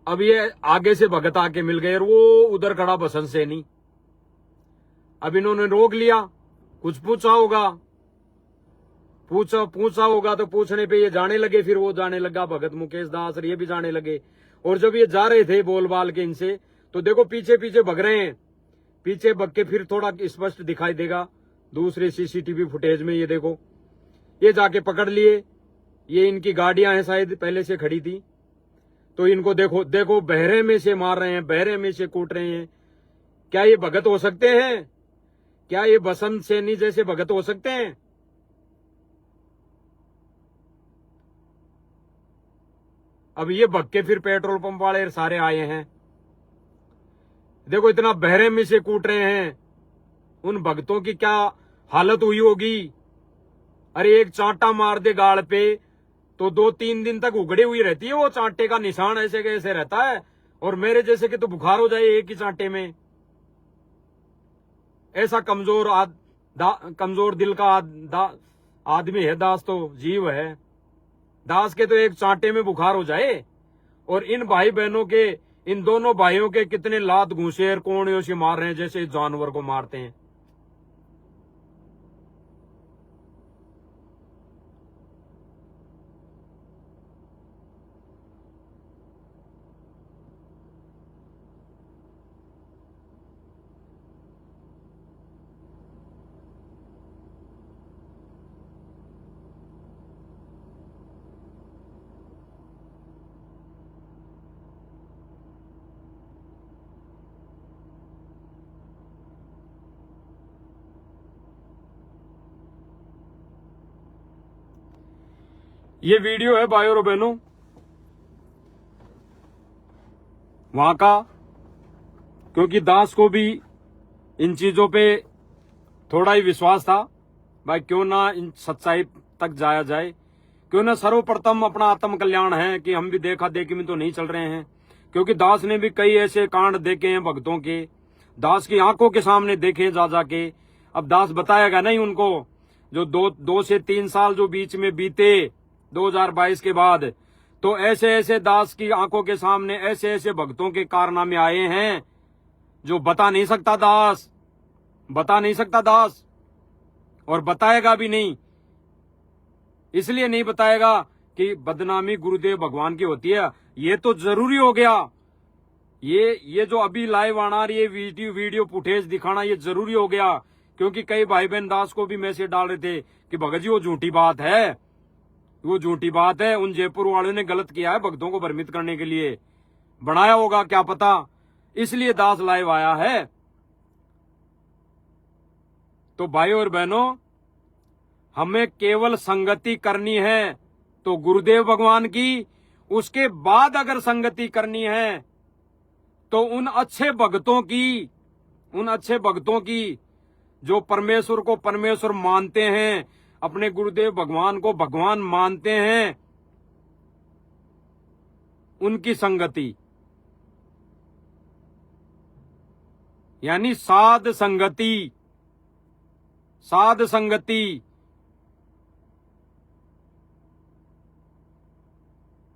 S1: अब ये आगे से भगत आके मिल गए और वो उधर खड़ा बसंत सैनी। अब इन्होंने रोक लिया, कुछ पूछा होगा, पूछा होगा तो पूछने पे ये जाने लगे। फिर वो जाने लगा भगत मुकेश दास, और ये भी जाने लगे। और जब ये जा रहे थे बोल बाल के इनसे, तो देखो पीछे पीछे भग रहे हैं। पीछे भग के फिर थोड़ा स्पष्ट दिखाई देगा दूसरे सीसीटीवी फुटेज में। ये देखो, ये जाके पकड़ लिए। ये इनकी गाड़ियां हैं शायद, पहले से खड़ी थी। तो इनको देखो देखो, बहरे में से मार रहे हैं, बहरे में से कूट रहे हैं। क्या ये भगत हो सकते हैं? क्या ये बसंत सैनी जैसे भगत हो सकते हैं? अब ये भग के फिर पेट्रोल पंप वाले सारे आए हैं। देखो इतना बहरे में से कूट रहे हैं। उन भक्तों की क्या हालत हुई होगी। अरे एक चांटा मार दे गाल पे तो 2-3 दिन तक उगड़ी हुई रहती है। वो चांटे का निशान ऐसे कैसे रहता है। और मेरे जैसे कि तो बुखार हो जाए एक ही चांटे में। ऐसा कमजोर दिल का आदमी है दास, तो जीव है दास के, तो एक चांटे में बुखार हो जाए। और इन भाई बहनों के, इन दोनों भाइयों के कितने लात घूंसे और कोड़ियों से मार रहे हैं जैसे जानवर को मारते हैं। ये वीडियो है भाइयों और बहनों वहां का, क्योंकि दास को भी इन चीजों पे थोड़ा ही विश्वास था। भाई क्यों ना इन सच्चाई तक जाया जाए, क्यों ना सर्वप्रथम अपना आत्म कल्याण है कि हम भी देखा देखी में तो नहीं चल रहे हैं। क्योंकि दास ने भी कई ऐसे कांड देखे हैं भक्तों के, दास की आंखों के सामने देखे जा जाके। अब दास बताएगा नहीं उनको, जो 2 से 3 साल जो बीच में बीते 2022 के बाद, तो ऐसे ऐसे दास की आंखों के सामने ऐसे ऐसे भक्तों के कारनामे आए हैं जो बता नहीं सकता दास, बता नहीं सकता दास, और बताएगा भी नहीं। इसलिए नहीं बताएगा कि बदनामी गुरुदेव भगवान की होती है। ये तो जरूरी हो गया। ये जो अभी लाइव आना, ये वीडियो फुटेज दिखाना ये जरूरी हो गया। क्योंकि कई भाई बहन दास को भी मैसेज डाल रहे थे कि भगत जी वो झूठी बात है, वो झूठी बात है। उन जयपुर वालों ने गलत किया है भक्तों को भ्रमित करने के लिए, बनाया होगा क्या पता, इसलिए दास लाइव आया है। तो भाई और बहनों, हमें केवल संगति करनी है तो गुरुदेव भगवान की, उसके बाद अगर संगति करनी है तो उन अच्छे भक्तों की जो परमेश्वर को परमेश्वर मानते हैं, अपने गुरुदेव भगवान को भगवान मानते हैं, उनकी संगति, यानी साध संगति। साध संगति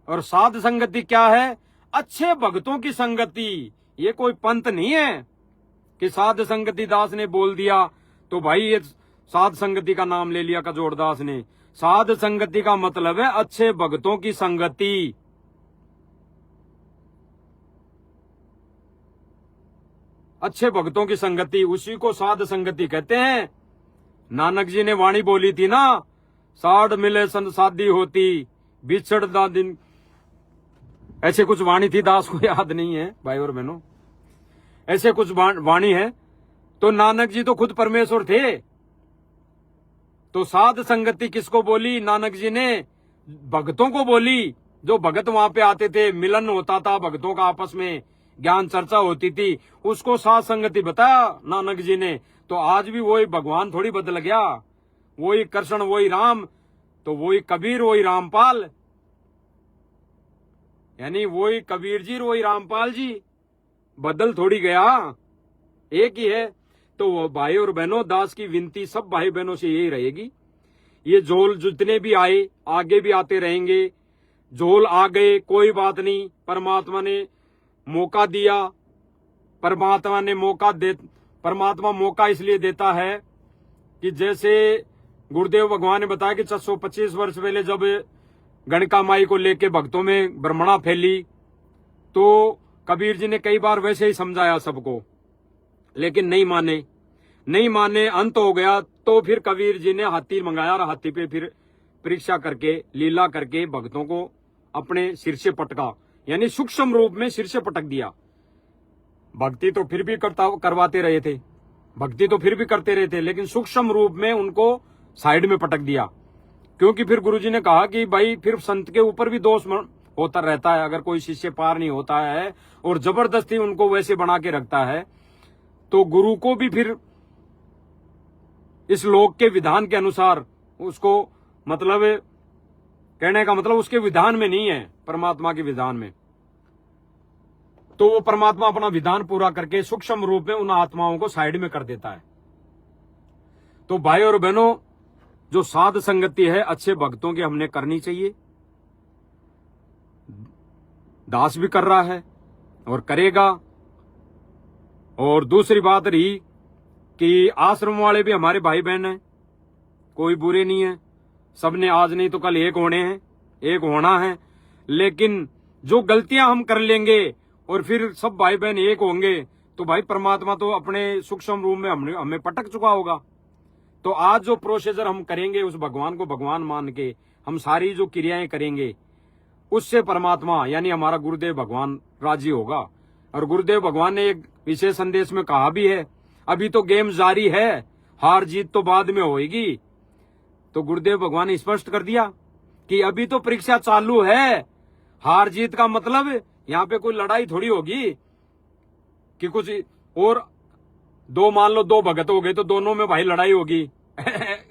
S1: और साध संगति क्या है? अच्छे भक्तों की संगति। ये कोई पंथ नहीं है कि साध संगति दास ने बोल दिया तो भाई ये साध संगति का नाम ले लिया कजोड़ दास ने। साध संगति का मतलब है अच्छे भक्तों की संगति। अच्छे भक्तों की संगति, उसी को साध संगति कहते हैं। नानक जी ने वाणी बोली थी ना, साध मिले सन शादी होती, बिछड़दा दिन, ऐसे कुछ वाणी थी, दास को याद नहीं है भाई और बहनों, ऐसे कुछ वाणी है। तो नानक जी तो खुद परमेश्वर थे। तो साध संगति किसको बोली? नानक जी ने भक्तों को बोली। जो भगत वहां पे आते थे, मिलन होता था भक्तों का आपस में, ज्ञान चर्चा होती थी, उसको साध संगति बताया नानक जी ने। तो आज भी वही भगवान थोड़ी बदल गया, वही कृष्ण वही राम, तो वही कबीर वही रामपाल। यानी वही कबीर जी वही रामपाल जी, बदल थोड़ी गया, एक ही है। तो भाई और बहनों, दास की विनती सब भाई बहनों से यही रहेगी, ये झोल जितने भी आए आगे भी आते रहेंगे। झोल आ गए कोई बात नहीं, परमात्मा ने मौका दिया, परमात्मा मौका इसलिए देता है कि जैसे गुरुदेव भगवान ने बताया कि 425 वर्ष पहले जब गणिका माई को लेके भक्तों में ब्रह्मणा फैली, तो कबीर जी ने कई बार वैसे ही समझाया सबको, लेकिन नहीं माने, अंत हो गया। तो फिर कबीर जी ने हाथी मंगाया और हाथी पे फिर परीक्षा करके, लीला करके भक्तों को अपने सिर से पटका, यानी सूक्ष्म रूप में सिर से पटक दिया। भक्ति तो फिर भी करवाते रहे थे, भक्ति तो फिर भी करते रहे थे, लेकिन सूक्ष्म रूप में उनको साइड में पटक दिया। क्योंकि फिर गुरुजी ने कहा कि भाई फिर संत के ऊपर भी दोष होता रहता है, अगर कोई शिष्य पार नहीं होता है और जबरदस्ती उनको वैसे बना के रखता है, तो गुरु को भी फिर इस लोक के विधान के अनुसार उसको, मतलब कहने का मतलब उसके विधान में नहीं है, परमात्मा के विधान में। तो वो परमात्मा अपना विधान पूरा करके सूक्ष्म रूप में उन आत्माओं को साइड में कर देता है। तो भाई और बहनों, जो साध संगति है अच्छे भक्तों की हमने करनी चाहिए। दास भी कर रहा है और करेगा। और दूसरी बात रही कि आश्रम वाले भी हमारे भाई बहन हैं, कोई बुरे नहीं है, सबने आज नहीं तो कल एक होने हैं, एक होना है। लेकिन जो गलतियां हम कर लेंगे और फिर सब भाई बहन एक होंगे, तो भाई परमात्मा तो अपने सूक्ष्म रूप में हमें पटक चुका होगा। तो आज जो प्रोसीजर हम करेंगे, उस भगवान को भगवान मान के हम सारी जो क्रियाएं करेंगे, उससे परमात्मा यानी हमारा गुरुदेव भगवान राजी होगा। और गुरुदेव भगवान ने एक विशेष संदेश में कहा भी है, अभी तो गेम जारी है, हार जीत तो बाद में होगी। तो गुरुदेव भगवान ने स्पष्ट कर दिया कि अभी तो परीक्षा चालू है, हार जीत का मतलब यहाँ पे कोई लड़ाई थोड़ी होगी कि कुछ और दो, मान लो दो भगत हो गए तो दोनों में भाई लड़ाई होगी।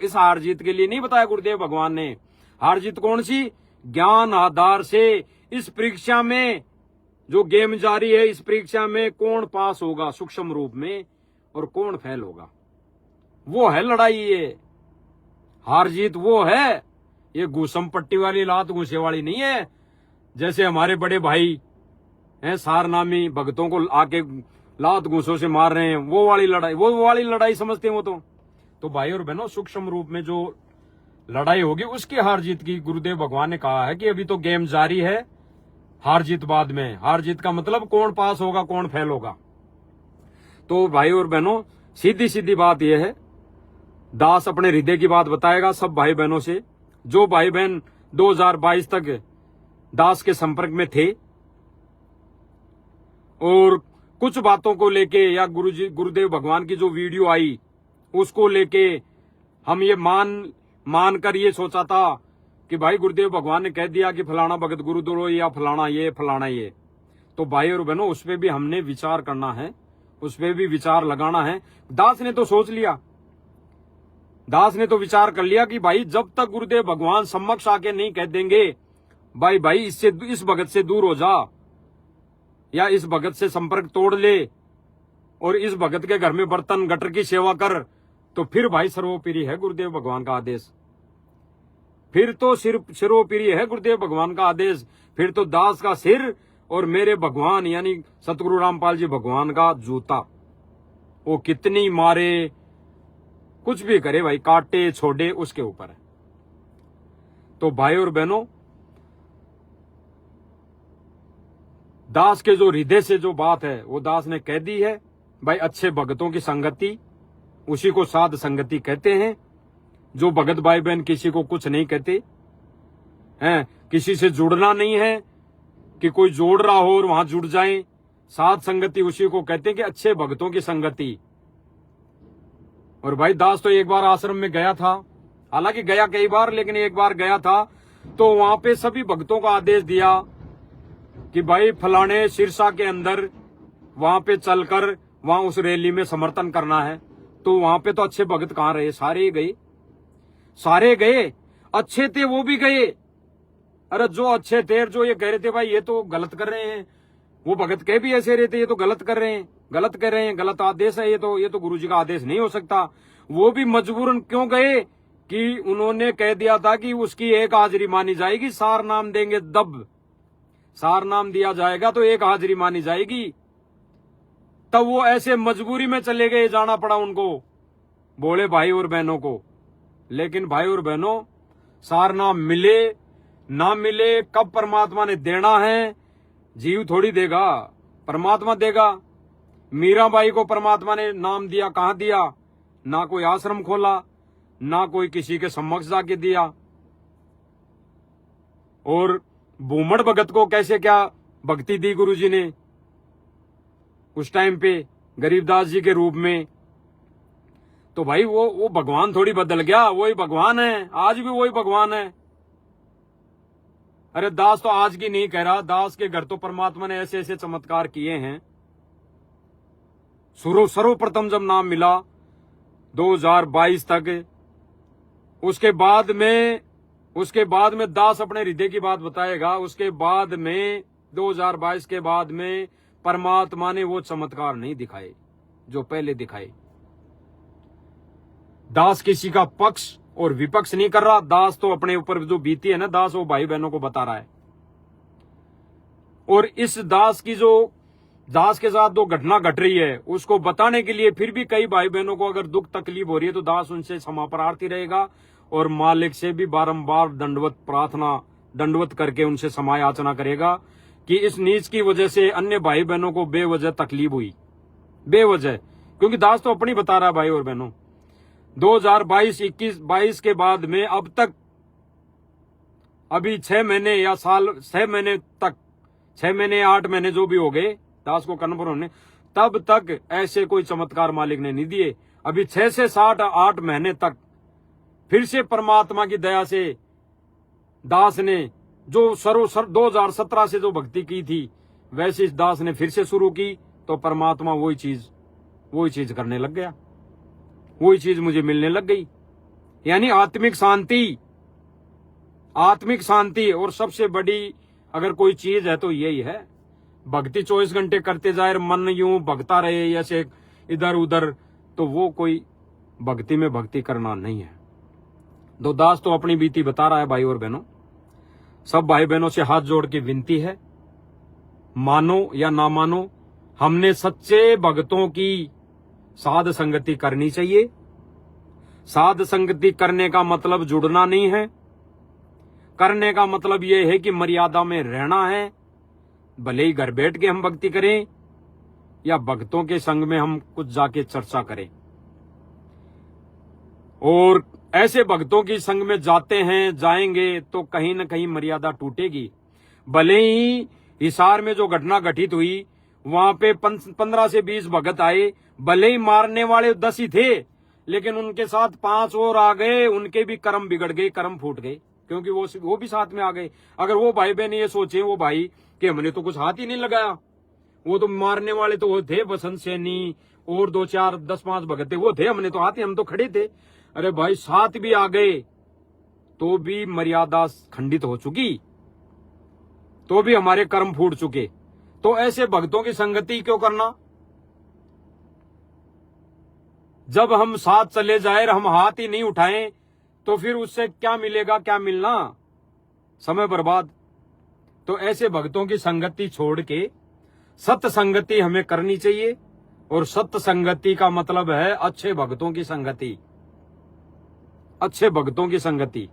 S1: इस हार जीत के लिए नहीं बताया गुरुदेव भगवान ने। हार जीत कौन सी? ज्ञान आधार से इस परीक्षा में जो गेम जारी है, इस परीक्षा में कौन पास होगा सूक्ष्म रूप में और कौन फेल होगा, वो है लड़ाई। ये हार जीत वो है, ये घूसम पट्टी वाली लात घूसे वाली नहीं है। जैसे हमारे बड़े भाई हैं सारनामी भक्तों को आके लात घूसों से मार रहे हैं, वो वाली लड़ाई समझते हैं वो तो भाई और बहनों, सूक्ष्म रूप में जो लड़ाई होगी उसकी हार जीत की गुरुदेव भगवान ने कहा है कि अभी तो गेम जारी है, हार जीत बाद में। हार जीत का मतलब कौन पास होगा कौन फेल होगा। तो भाई और बहनों, सीधी सीधी बात यह है, दास अपने हृदय की बात बताएगा सब भाई बहनों से। जो भाई बहन 2022 तक दास के संपर्क में थे और कुछ बातों को लेके या गुरुदेव भगवान की जो वीडियो आई उसको लेके हम ये मान कर ये सोचा था कि भाई गुरुदेव भगवान ने कह दिया कि फलाना भगत गुरुद्रो या फलाना ये, तो भाई और बहनों उस पर भी हमने विचार करना है, उस पर भी विचार लगाना है। दास ने तो सोच लिया, दास ने तो विचार कर लिया कि भाई जब तक गुरुदेव भगवान समक्ष आके नहीं कह देंगे भाई इससे, इस भगत से दूर हो जा या इस भगत से संपर्क तोड़ ले और इस भगत के घर में बर्तन गटर की सेवा कर, तो फिर भाई सर्वोपरि है गुरुदेव भगवान का आदेश। फिर तो सिर्फ सर्वोपरि है गुरुदेव भगवान का आदेश। फिर तो दास का सिर और मेरे भगवान यानी सतगुरु रामपाल जी भगवान का जूता। वो कितनी मारे, कुछ भी करे भाई, काटे छोड़े, उसके ऊपर है। तो भाई और बहनों, दास के जो हृदय से जो बात है वो दास ने कह दी है। भाई अच्छे भगतों की संगति, उसी को साध संगति कहते हैं। जो भगत भाई बहन किसी को कुछ नहीं कहते हैं, किसी से जुड़ना नहीं है कि कोई जोड़ रहा हो और वहां जुड़ जाएं। साध संगति उसी को कहते हैं कि अच्छे भगतों की संगति। और भाई दास तो एक बार आश्रम में गया था, हालांकि गया कई बार, लेकिन एक बार गया था तो वहां पे सभी भक्तों को आदेश दिया कि भाई फलाने सिरसा के अंदर वहां पे चलकर वहां उस रैली में समर्थन करना है। तो वहां पे तो अच्छे भगत कहाँ रहे, सारे गए, अच्छे थे वो भी गए, अरे जो अच्छे थे, जो ये कह रहे थे भाई ये तो गलत कर रहे हैं, वो भगत कह भी ऐसे रहे थे ये तो गलत कर रहे हैं, गलत कर रहे हैं, गलत आदेश है, ये तो गुरुजी का आदेश नहीं हो सकता। वो भी मजबूरन क्यों गए कि उन्होंने कह दिया था कि उसकी एक हाजिरी मानी जाएगी, सार नाम देंगे दब, सार नाम दिया जाएगा तो एक हाजिरी मानी जाएगी। तब वो ऐसे मजबूरी में चले गए, जाना पड़ा उनको, बोले भाई और बहनों को। लेकिन भाई और बहनों, सार नाम मिले ना मिले, कब परमात्मा ने देना है, जीव थोड़ी देगा, परमात्मा देगा। मीराबाई को परमात्मा ने नाम दिया, कहां दिया? ना कोई आश्रम खोला, ना कोई किसी के समक्ष जाके दिया। और बूमड़ भगत को कैसे क्या भक्ति दी गुरुजी ने उस टाइम पे गरीबदास जी के रूप में। तो भाई वो भगवान थोड़ी बदल गया, वही भगवान है, आज भी वही भगवान है। अरे दास तो आज की नहीं कह रहा, दास के घर तो परमात्मा ने ऐसे ऐसे चमत्कार किए हैं। सर्वप्रथम जब नाम मिला 2022 तक, उसके बाद में दास अपने हृदय की बात बताएगा। उसके बाद में 2022 के बाद में परमात्मा ने वो चमत्कार नहीं दिखाए जो पहले दिखाए। दास किसी का पक्ष और विपक्ष नहीं कर रहा, दास तो अपने ऊपर जो बीती है ना, दास वो भाई बहनों को बता रहा है। और इस दास के साथ जो घटना घट रही है उसको बताने के लिए फिर भी कई भाई बहनों को अगर दुख तकलीफ हो रही है तो दास उनसे क्षमा प्रार्थी रहेगा और मालिक से भी बारंबार दंडवत करके उनसे क्षमा याचना करेगा कि इस नीच की वजह से अन्य भाई बहनों को बेवजह तकलीफ हुई, बेवजह। क्योंकि दास तो अपनी बता रहा है भाई और बहनों। 2022 के बाद में अब तक, अभी 6 महीने या साल, 6 महीने तक, 6 महीने 8 महीने जो भी हो गए दास को कन्फर्म होने, तब तक ऐसे कोई चमत्कार मालिक ने नहीं दिए। अभी 6 से 8 महीने तक फिर से परमात्मा की दया से दास ने जो 2017 से जो भक्ति की थी वैसे इस दास ने फिर से शुरू की, तो परमात्मा वही चीज करने लग गया, वही चीज मुझे मिलने लग गई। यानी आत्मिक शांति। और सबसे बड़ी अगर कोई चीज है तो यही है, भक्ति 24 घंटे करते जाए, मन यूं भगता रहे ऐसे इधर उधर, तो वो कोई भक्ति में भक्ति करना नहीं है। दो दास तो अपनी बीती बता रहा है भाई और बहनों। सब भाई बहनों से हाथ जोड़ के विनती है, मानो या ना मानो, हमने सच्चे भक्तों की साध संगति करनी चाहिए। साध संगति करने का मतलब जुड़ना नहीं है, करने का मतलब यह है कि मर्यादा में रहना है। भले ही घर बैठ के हम भक्ति करें या भक्तों के संग में हम कुछ जाके चर्चा करें। और ऐसे भक्तों की संग में जाएंगे तो कहीं न कहीं मर्यादा टूटेगी। भले ही हिसार में जो घटना घटित हुई वहां पे 15 से 20 भगत आए, भले ही मारने वाले 10 ही थे, लेकिन उनके साथ 5 और आ गए, उनके भी कर्म बिगड़ गए, कर्म फूट गए, क्योंकि वो भी साथ में आ गए। अगर वो भाई बहन ये सोचे, वो भाई कि हमने तो कुछ हाथ ही नहीं लगाया, वो तो मारने वाले तो वो थे, बसंत सैनी और 2-4 10-5 भगत थे, वो थे, हमने तो हाथ ही, हम तो खड़े थे। अरे भाई साथ भी आ गए तो भी मर्यादा खंडित हो चुकी, तो भी हमारे कर्म फूट चुके। तो ऐसे भक्तों की संगति क्यों करना? जब हम साथ चले जाए, हम हाथ ही नहीं उठाएं, तो फिर उससे क्या मिलेगा, क्या मिलना, समय बर्बाद। तो ऐसे भक्तों की संगति छोड़ के सत्य संगति हमें करनी चाहिए। और सत्य संगति का मतलब है अच्छे भक्तों की संगति, अच्छे भक्तों की संगति।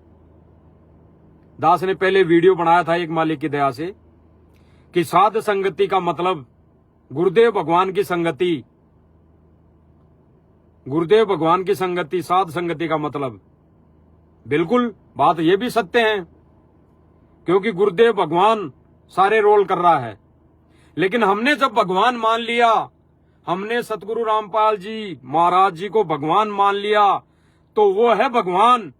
S1: दास ने पहले वीडियो बनाया था एक मालिक की दया से कि साध संगति का मतलब गुरुदेव भगवान की संगति, गुरुदेव भगवान की संगति, साध संगति का मतलब। बिल्कुल बात यह भी सत्य है, क्योंकि गुरुदेव भगवान सारे रोल कर रहा है। लेकिन हमने जब भगवान मान लिया, हमने सतगुरु रामपाल जी महाराज जी को भगवान मान लिया, तो वो है भगवान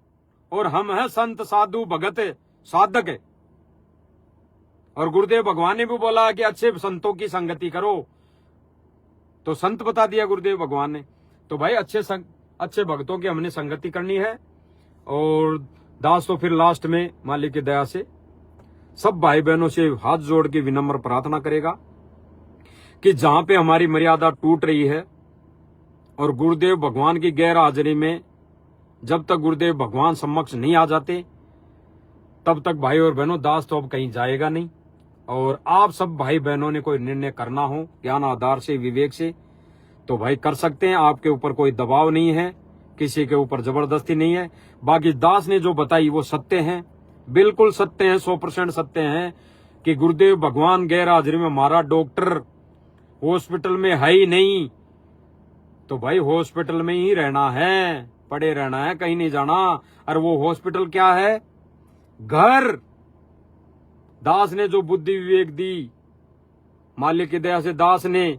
S1: और हम है संत साधु भगत साधक। और गुरुदेव भगवान ने भी बोला कि अच्छे संतों की संगति करो, तो संत बता दिया गुरुदेव भगवान ने। तो भाई अच्छे भक्तों की हमने संगति करनी है। और दास तो फिर लास्ट में मालिक की दया से सब भाई बहनों से हाथ जोड़ के विनम्र प्रार्थना करेगा कि जहां पे हमारी मर्यादा टूट रही है और गुरुदेव भगवान की गैर हाजिरी में जब तक गुरुदेव भगवान समक्ष नहीं आ जाते तब तक भाई और बहनों दास तो अब कहीं जाएगा नहीं। और आप सब भाई बहनों ने कोई निर्णय करना हो ज्ञान आधार से, विवेक से, तो भाई कर सकते हैं। आपके ऊपर कोई दबाव नहीं है, किसी के ऊपर जबरदस्ती नहीं है। बाकी दास ने जो बताई वो सत्य है, बिल्कुल सत्य है, 100% सत्य है कि गुरुदेव भगवान गैर हाजिरी में हमारा डॉक्टर हॉस्पिटल में है ही नहीं। तो भाई हॉस्पिटल में ही रहना है, पड़े रहना है, कहीं नहीं जाना। और वो हॉस्पिटल क्या है? घर। दास ने जो बुद्धि विवेक दी, मालिक की दया से दास ने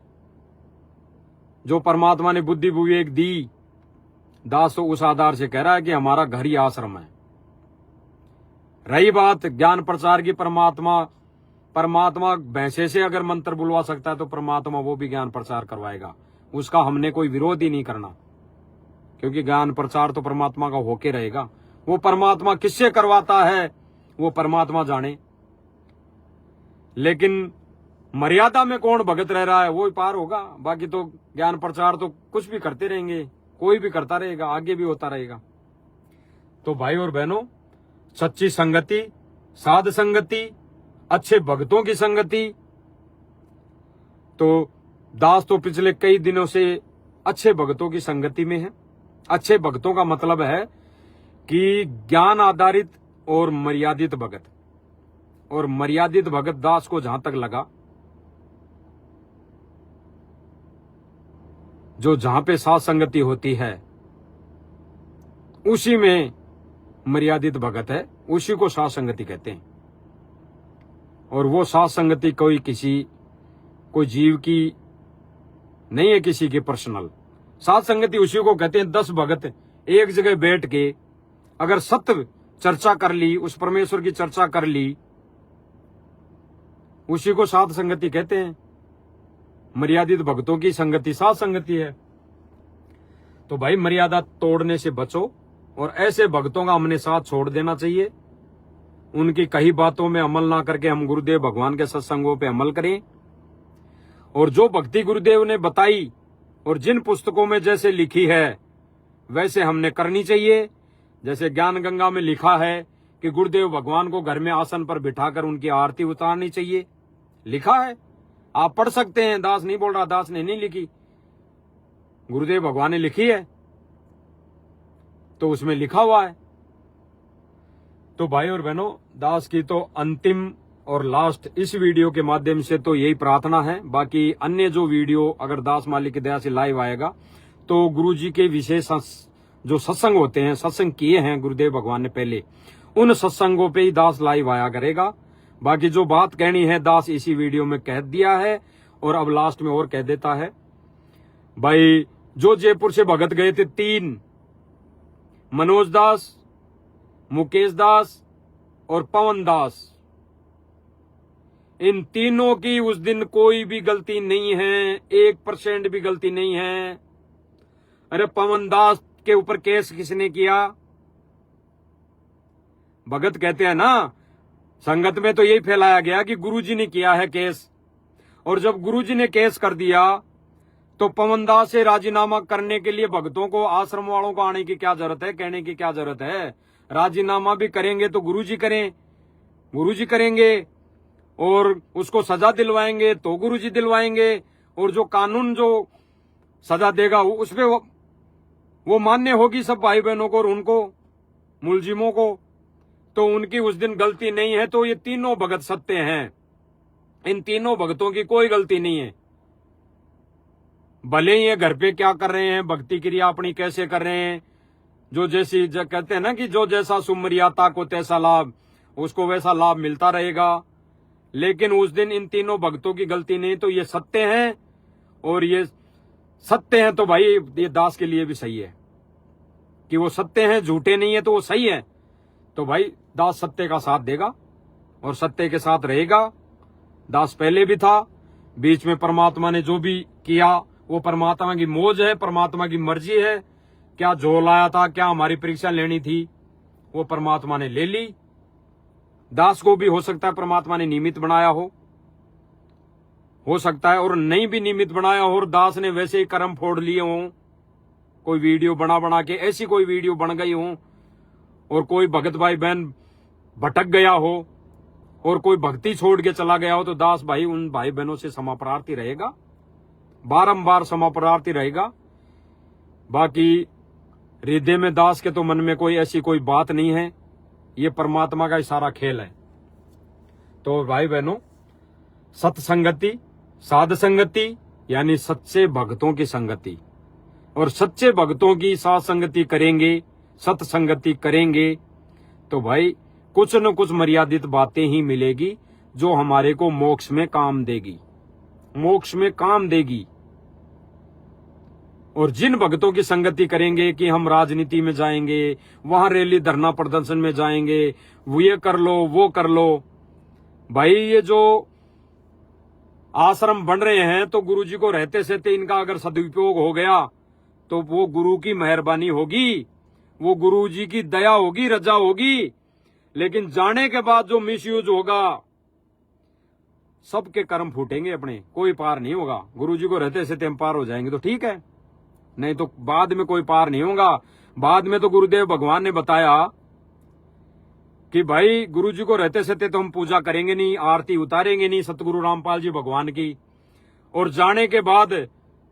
S1: जो परमात्मा ने बुद्धि विवेक दी, दास तो उस आधार से कह रहा है कि हमारा घर ही आश्रम है। रही बात ज्ञान प्रचार की, परमात्मा भैंसे से अगर मंत्र बुलवा सकता है तो परमात्मा वो भी ज्ञान प्रचार करवाएगा। उसका हमने कोई विरोध ही नहीं करना, क्योंकि ज्ञान प्रचार तो परमात्मा का होके रहेगा। वो परमात्मा किससे करवाता है वो परमात्मा जाने, लेकिन मर्यादा में कौन भगत रह रहा है वो ही पार होगा। बाकी तो ज्ञान प्रचार तो कुछ भी करते रहेंगे, कोई भी करता रहेगा, आगे भी होता रहेगा। तो भाई और बहनों, सच्ची संगति, साध संगति, अच्छे भक्तों की संगति, तो दास तो पिछले कई दिनों से अच्छे भक्तों की संगति में है। अच्छे भक्तों का मतलब है कि ज्ञान आधारित और मर्यादित भगत। और मर्यादित भगत दास को जहां तक लगा, जो जहां पे साथ संगति होती है उसी में मर्यादित भगत है, उसी को साथ संगति कहते हैं। और वो साथ संगति कोई जीव की नहीं है, किसी की पर्सनल साथ संगति उसी को कहते हैं। 10 भगत एक जगह बैठ के अगर सत्य चर्चा कर ली, उस परमेश्वर की चर्चा कर ली, उसी को साथ संगति कहते हैं। मर्यादित भक्तों की संगति साथ संगति है। तो भाई मर्यादा तोड़ने से बचो और ऐसे भक्तों का हमने साथ छोड़ देना चाहिए। उनकी कही बातों में अमल ना करके हम गुरुदेव भगवान के सत्संगों पे अमल करें। और जो भक्ति गुरुदेव ने बताई और जिन पुस्तकों में जैसे लिखी है वैसे हमने करनी चाहिए। जैसे ज्ञान गंगा में लिखा है कि गुरुदेव भगवान को घर में आसन पर बिठाकर उनकी आरती उतारनी चाहिए, लिखा है, आप पढ़ सकते हैं। दास नहीं बोल रहा, दास ने नहीं लिखी, गुरुदेव भगवान ने लिखी है, तो उसमें लिखा हुआ है। तो भाई और बहनों, दास की तो अंतिम और लास्ट इस वीडियो के माध्यम से तो यही प्रार्थना है। बाकी अन्य जो वीडियो अगर दास मालिक की दया से लाइव आएगा तो गुरु जी के विशेष जो सत्संग होते हैं, सत्संग किए हैं गुरुदेव भगवान ने पहले, उन सत्संगों पे ही दास लाइव आया करेगा। बाकी जो बात कहनी है दास इसी वीडियो में कह दिया है और अब लास्ट में और कह देता है। भाई जो जयपुर से भगत गए थे 3, मनोज दास, मुकेश दास और पवन दास, इन तीनों की उस दिन कोई भी गलती नहीं है, 1% भी गलती नहीं है। अरे पवन दास के ऊपर केस किसने किया? भगत कहते हैं ना, संगत में तो यही फैलाया गया कि गुरुजी ने किया है केस। और जब गुरुजी ने केस कर दिया तो पवन दास से राजीनामा करने के लिए भक्तों को, आश्रम वालों को आने की क्या जरूरत है, कहने की क्या जरूरत है? राजीनामा भी करेंगे तो गुरुजी करेंगे, और उसको सजा दिलवाएंगे तो गुरुजी दिलवाएंगे, और जो कानून जो सजा देगा उस पे वो मान्य होगी सब भाई बहनों को और उनको मुलजिमों को। तो उनकी उस दिन गलती नहीं है। तो ये तीनों भगत सत्य हैं, इन तीनों भगतों की कोई गलती नहीं है। भले ही ये घर पे क्या कर रहे हैं, भक्ति क्रिया अपनी कैसे कर रहे हैं, जो जैसी कहते हैं ना कि जो जैसा सुमर्याता को तैसा लाभ, उसको वैसा लाभ मिलता रहेगा। लेकिन उस दिन इन तीनों भक्तों की गलती नहीं। तो ये सत्य है, और ये सत्य है तो भाई ये दास के लिए भी सही है कि वो सत्य है, झूठे नहीं है तो वो सही है। तो भाई दास सत्य का साथ देगा और सत्य के साथ रहेगा। दास पहले भी था, बीच में परमात्मा ने जो भी किया वो परमात्मा की मौज है, परमात्मा की मर्जी है। क्या झोल आया था, क्या हमारी परीक्षा लेनी थी, वो परमात्मा ने ले ली। दास को भी हो सकता है परमात्मा ने निमित्त बनाया हो सकता है, और नहीं भी निमित्त बनाया हो और दास ने वैसे ही कर्म फोड़ लिए हों, कोई वीडियो बना के ऐसी कोई वीडियो बन गई हो और कोई भगत भाई बहन भटक गया हो और कोई भक्ति छोड़ के चला गया हो, तो दास भाई उन भाई बहनों से क्षमा प्रार्थी रहेगा, बारंबार क्षमा प्रार्थी रहेगा। बाकी हृदय में दास के तो मन में कोई ऐसी कोई बात नहीं है, ये परमात्मा का इशारा खेल है। तो भाई बहनों, सत्संगति, साध संगति यानी सच्चे भक्तों की संगति, और सच्चे भक्तों की साथ संगति करेंगे, सत्संगति करेंगे तो भाई कुछ न कुछ मर्यादित बातें ही मिलेगी जो हमारे को मोक्ष में काम देगी, मोक्ष में काम देगी। और जिन भक्तों की संगति करेंगे कि हम राजनीति में जाएंगे, वहां रैली धरना प्रदर्शन में जाएंगे, ये कर लो वो कर लो, भाई ये जो आश्रम बन रहे हैं तो गुरुजी को रहते सहते इनका अगर सदुपयोग हो गया तो वो गुरु की मेहरबानी होगी, वो गुरुजी की दया होगी, रजा होगी। लेकिन जाने के बाद जो मिसयूज होगा, सबके कर्म फूटेंगे अपने, कोई पार नहीं होगा। गुरुजी को रहते सहते हम पार हो जाएंगे तो ठीक है, नहीं तो बाद में कोई पार नहीं होगा। बाद में तो गुरुदेव भगवान ने बताया कि भाई गुरुजी को रहते सहते तो हम पूजा करेंगे नहीं, आरती उतारेंगे नहीं सतगुरु रामपाल जी भगवान की, और जाने के बाद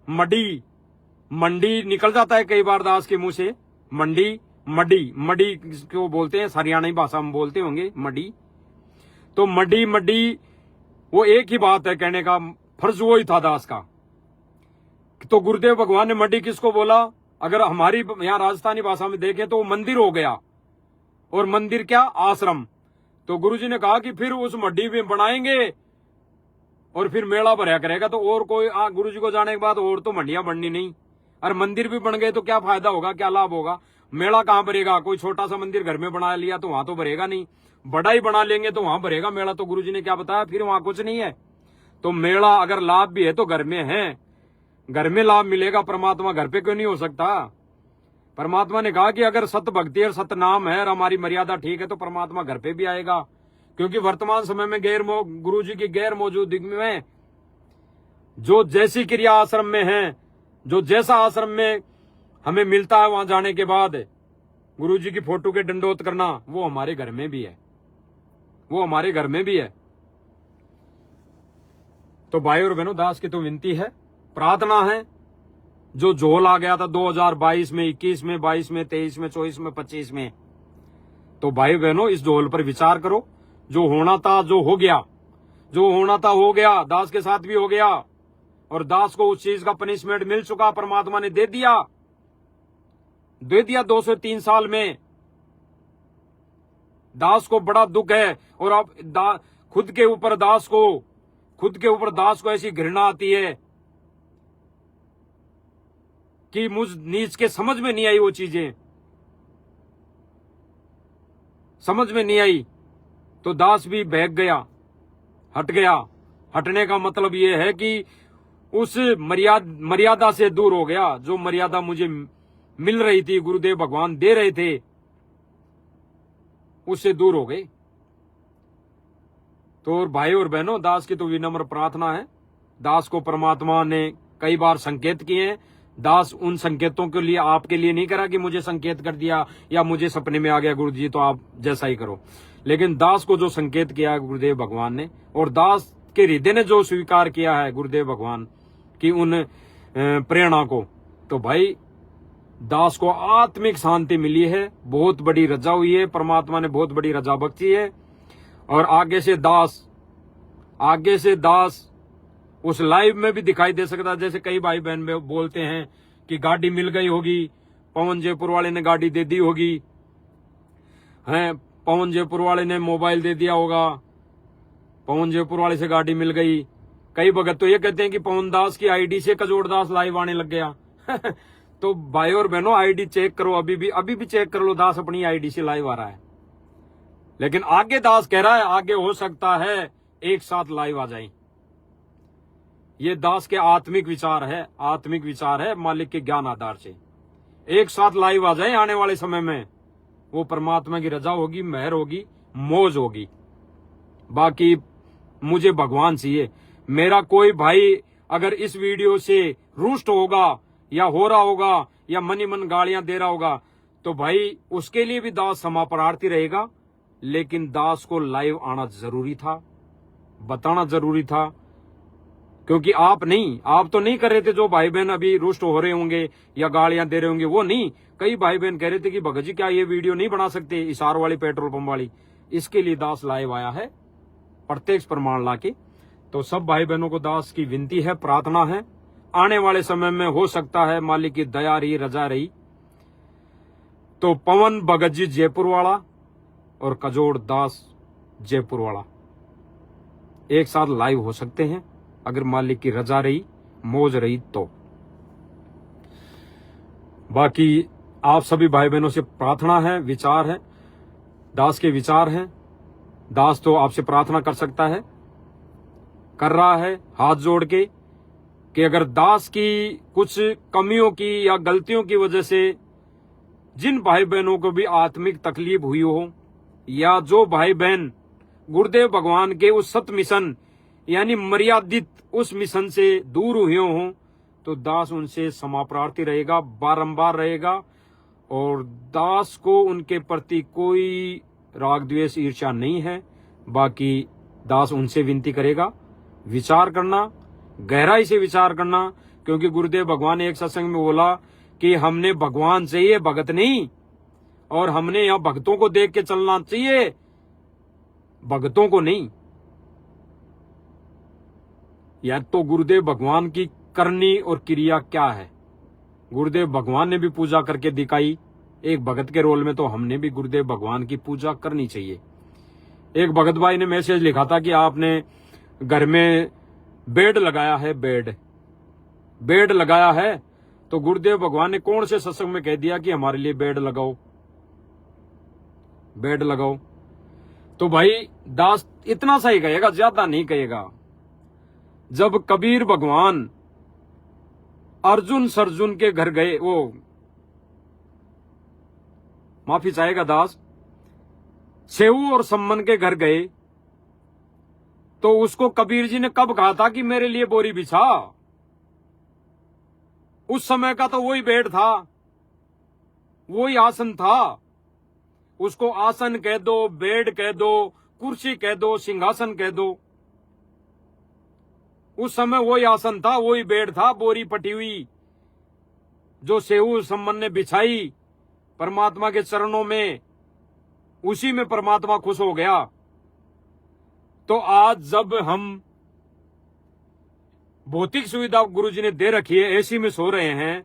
S1: मंडी निकल जाता है कई बार दास के मुंह से, मडी क्यों बोलते हैं, हरियाणवी भाषा में बोलते होंगे मडी। तो मडी वो एक ही बात है, कहने का फर्ज वो ही था दास का। तो गुरुदेव भगवान ने मडी किसको बोला? अगर हमारी यहाँ राजस्थानी भाषा में देखें तो वो मंदिर हो गया, और मंदिर क्या? आश्रम। तो गुरुजी ने कहा कि फिर उस मड्डी में बनाएंगे और फिर मेला भरा करेगा, तो और कोई गुरुजी को जाने के बाद और तो मंडियां बननी नहीं, और मंदिर भी बन गए तो क्या फायदा होगा, क्या लाभ होगा? मेला कहाँ भरेगा? कोई छोटा सा मंदिर घर में बना लिया तो वहां तो भरेगा नहीं, बड़ा ही बना लेंगे तो वहां भरेगा मेला। तो गुरुजी ने क्या बताया, फिर वहां कुछ नहीं है। तो मेला अगर लाभ भी है तो घर में है, घर में लाभ मिलेगा, परमात्मा घर पे क्यों नहीं हो सकता? परमात्मा ने कहा कि अगर सत भक्ति और सत नाम है और हमारी मर्यादा ठीक है तो परमात्मा घर पे भी आएगा। क्योंकि वर्तमान समय में गुरुजी की गैर मौजूदगी में जो जैसी क्रिया आश्रम में है, जो जैसा आश्रम में हमें मिलता है, वहां जाने के बाद गुरुजी की फोटो के दंडोत करना, वो हमारे घर में भी है, वो हमारे घर में भी है। तो भाई और बहनों, दास की तो विनती है, प्रार्थना है, जो झोल आ गया था 2022 में, 21 में, 22 में, 23 में, 24 में, 25 में, तो भाई बहनों इस झोल पर विचार करो। जो होना था, जो हो गया, जो होना था हो गया, दास के साथ भी हो गया, और दास को उस चीज का पनिशमेंट मिल चुका, परमात्मा ने दे दिया 203 साल में। दास को बड़ा दुख है, और अब खुद के ऊपर दास को ऐसी घृणा आती है कि मुझ नीच के समझ में नहीं आई, वो चीजें समझ में नहीं आई, तो दास भी बहक गया, हट गया। हटने का मतलब ये है कि उस मर्यादा से दूर हो गया, जो मर्यादा मुझे मिल रही थी, गुरुदेव भगवान दे रहे थे, उससे दूर हो गए। तो भाई और बहनों, दास की तो विनम्र प्रार्थना है, दास को परमात्मा ने कई बार संकेत किए हैं। दास उन संकेतों के लिए आपके लिए नहीं करा कि मुझे संकेत कर दिया या मुझे सपने में आ गया गुरु जी तो आप जैसा ही करो, लेकिन दास को जो संकेत किया है गुरुदेव भगवान ने, और दास के हृदय ने जो स्वीकार किया है गुरुदेव भगवान की उन प्रेरणा को, तो भाई दास को आत्मिक शांति मिली है, बहुत बड़ी रजा हुई है, परमात्मा ने बहुत बड़ी रजा बख्शी है। और आगे से दास उस लाइव में भी दिखाई दे सकता है। जैसे कई भाई बहन में बोलते हैं कि गाड़ी मिल गई होगी, पवन जयपुर वाले ने गाड़ी दे दी होगी, हैं, पवन जयपुर वाले ने मोबाइल दे दिया होगा, पवन जयपुर वाले से गाड़ी मिल गई। कई भगत तो ये कहते हैं कि पवन दास की आईडी से कजोड़ दास लाइव आने लग गया। तो भाई और बहनों, आईडी चेक करो, अभी भी चेक कर लो, दास अपनी आईडी से लाइव आ रहा है। लेकिन आगे दास कह रहा है, आगे हो सकता है एक साथ लाइव आ जाए। ये दास के आत्मिक विचार है मालिक के ज्ञान आधार से, एक साथ लाइव आ जाए आने वाले समय में। वो परमात्मा की रजा होगी, मेहर होगी, मौज होगी। बाकी मुझे भगवान चाहिए। मेरा कोई भाई अगर इस वीडियो से रुष्ट होगा या हो रहा होगा या मनी मन गालियां दे रहा होगा तो भाई उसके लिए भी दास क्षमा प्रार्थी रहेगा। लेकिन दास को लाइव आना जरूरी था, बताना जरूरी था, क्योंकि आप तो नहीं कर रहे थे। जो भाई बहन अभी रुष्ट हो रहे होंगे या गालियां दे रहे होंगे वो नहीं, कई भाई बहन कह रहे थे कि भगत जी क्या ये वीडियो नहीं बना सकते इसार वाली पेट्रोल पंप वाली। इसके लिए दास लाइव आया है प्रत्यक्ष प्रमाण लाके। तो सब भाई बहनों को दास की विनती है, प्रार्थना है, आने वाले समय में हो सकता है मालिक की दया रही, रजा रही तो पवन भगत जी जयपुर वाला और कजोड़ दास जयपुर वाला एक साथ लाइव हो सकते हैं, अगर मालिक की रजा रही, मौज रही तो। बाकी आप सभी भाई बहनों से प्रार्थना है, विचार है, दास के विचार हैं। दास तो आपसे प्रार्थना कर सकता है, कर रहा है हाथ जोड़ के कि अगर दास की कुछ कमियों की या गलतियों की वजह से जिन भाई बहनों को भी आत्मिक तकलीफ हुई हो या जो भाई बहन गुरुदेव भगवान के उस सत मिशन यानी मर्यादित उस मिशन से दूर हुए हों तो दास उनसे क्षमा प्रार्थी रहेगा, बारंबार रहेगा। और दास को उनके प्रति कोई राग द्वेष ईर्ष्या नहीं है। बाकी दास उनसे विनती करेगा विचार करना, गहराई से विचार करना, क्योंकि गुरुदेव भगवान ने एक सत्संग में बोला कि हमने भगवान चाहिए, भगत नहीं, और हमने यहाँ भक्तों को देख के चलना चाहिए, भक्तों को नहीं। या तो गुरुदेव भगवान की करनी और क्रिया क्या है, गुरुदेव भगवान ने भी पूजा करके दिखाई एक भगत के रोल में, तो हमने भी गुरुदेव भगवान की पूजा करनी चाहिए। एक भगत भाई ने मैसेज लिखा था कि आपने घर में बेड लगाया है, बेड लगाया है, तो गुरुदेव भगवान ने कौन से सत्संग में कह दिया कि हमारे लिए बेड लगाओ, बेड लगाओ। तो भाई दास इतना सा ही कहेगा, ज्यादा नहीं कहेगा। जब कबीर भगवान अर्जुन सरजुन के घर गए, वो माफी चाहेगा दास, सेऊ और सम्मन के घर गए तो उसको कबीर जी ने कब कहा था कि मेरे लिए बोरी बिछा? उस समय का तो वही बेड था, वही आसन था। उसको आसन कह दो, बेड कह दो, कुर्सी कह दो, सिंहासन कह दो, उस समय वही आसन था, वही बेड था, बोरी पटी हुई जो सेऊ सम्मन ने बिछाई परमात्मा के चरणों में, उसी में परमात्मा खुश हो गया। तो आज जब हम भौतिक सुविधा गुरुजी ने दे रखी है, एसी में सो रहे हैं,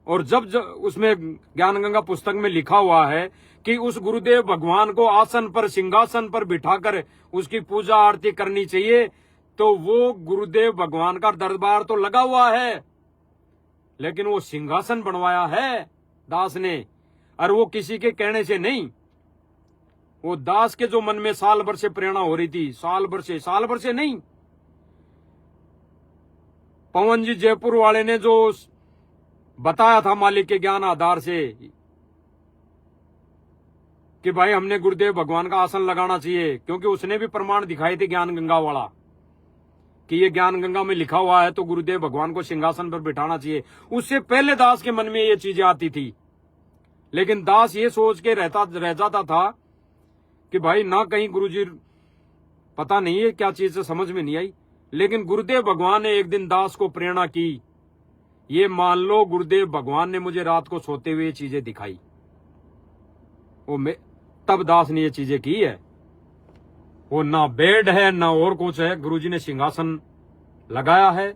S1: और जब उसमें ज्ञान गंगा पुस्तक में लिखा हुआ है कि उस गुरुदेव भगवान को आसन पर, सिंहासन पर बिठाकर उसकी पूजा आरती करनी चाहिए, तो वो गुरुदेव भगवान का दरबार तो लगा हुआ है, लेकिन वो सिंहासन बनवाया है दास ने, और वो किसी के कहने से नहीं। वो दास के जो मन में साल भर से प्रेरणा हो रही थी, साल भर से नहीं, पवन जी जयपुर वाले ने जो बताया था मालिक के ज्ञान आधार से कि भाई हमने गुरुदेव भगवान का आसन लगाना चाहिए, क्योंकि उसने भी प्रमाण दिखाए थे ज्ञान गंगा वाला कि ये ज्ञान गंगा में लिखा हुआ है तो गुरुदेव भगवान को सिंहासन पर बिठाना चाहिए। उससे पहले दास के मन में ये चीजें आती थी, लेकिन दास ये सोच के रह जाता था कि भाई ना कहीं गुरुजी, पता नहीं है क्या चीज से समझ में नहीं आई। लेकिन गुरुदेव भगवान ने एक दिन दास को प्रेरणा की, ये मान लो गुरुदेव भगवान ने मुझे रात को सोते हुए ये चीजें दिखाई, तब दास ने ये चीजें की है। वो ना बेड है ना और कुछ है, गुरुजी ने सिंहासन लगाया है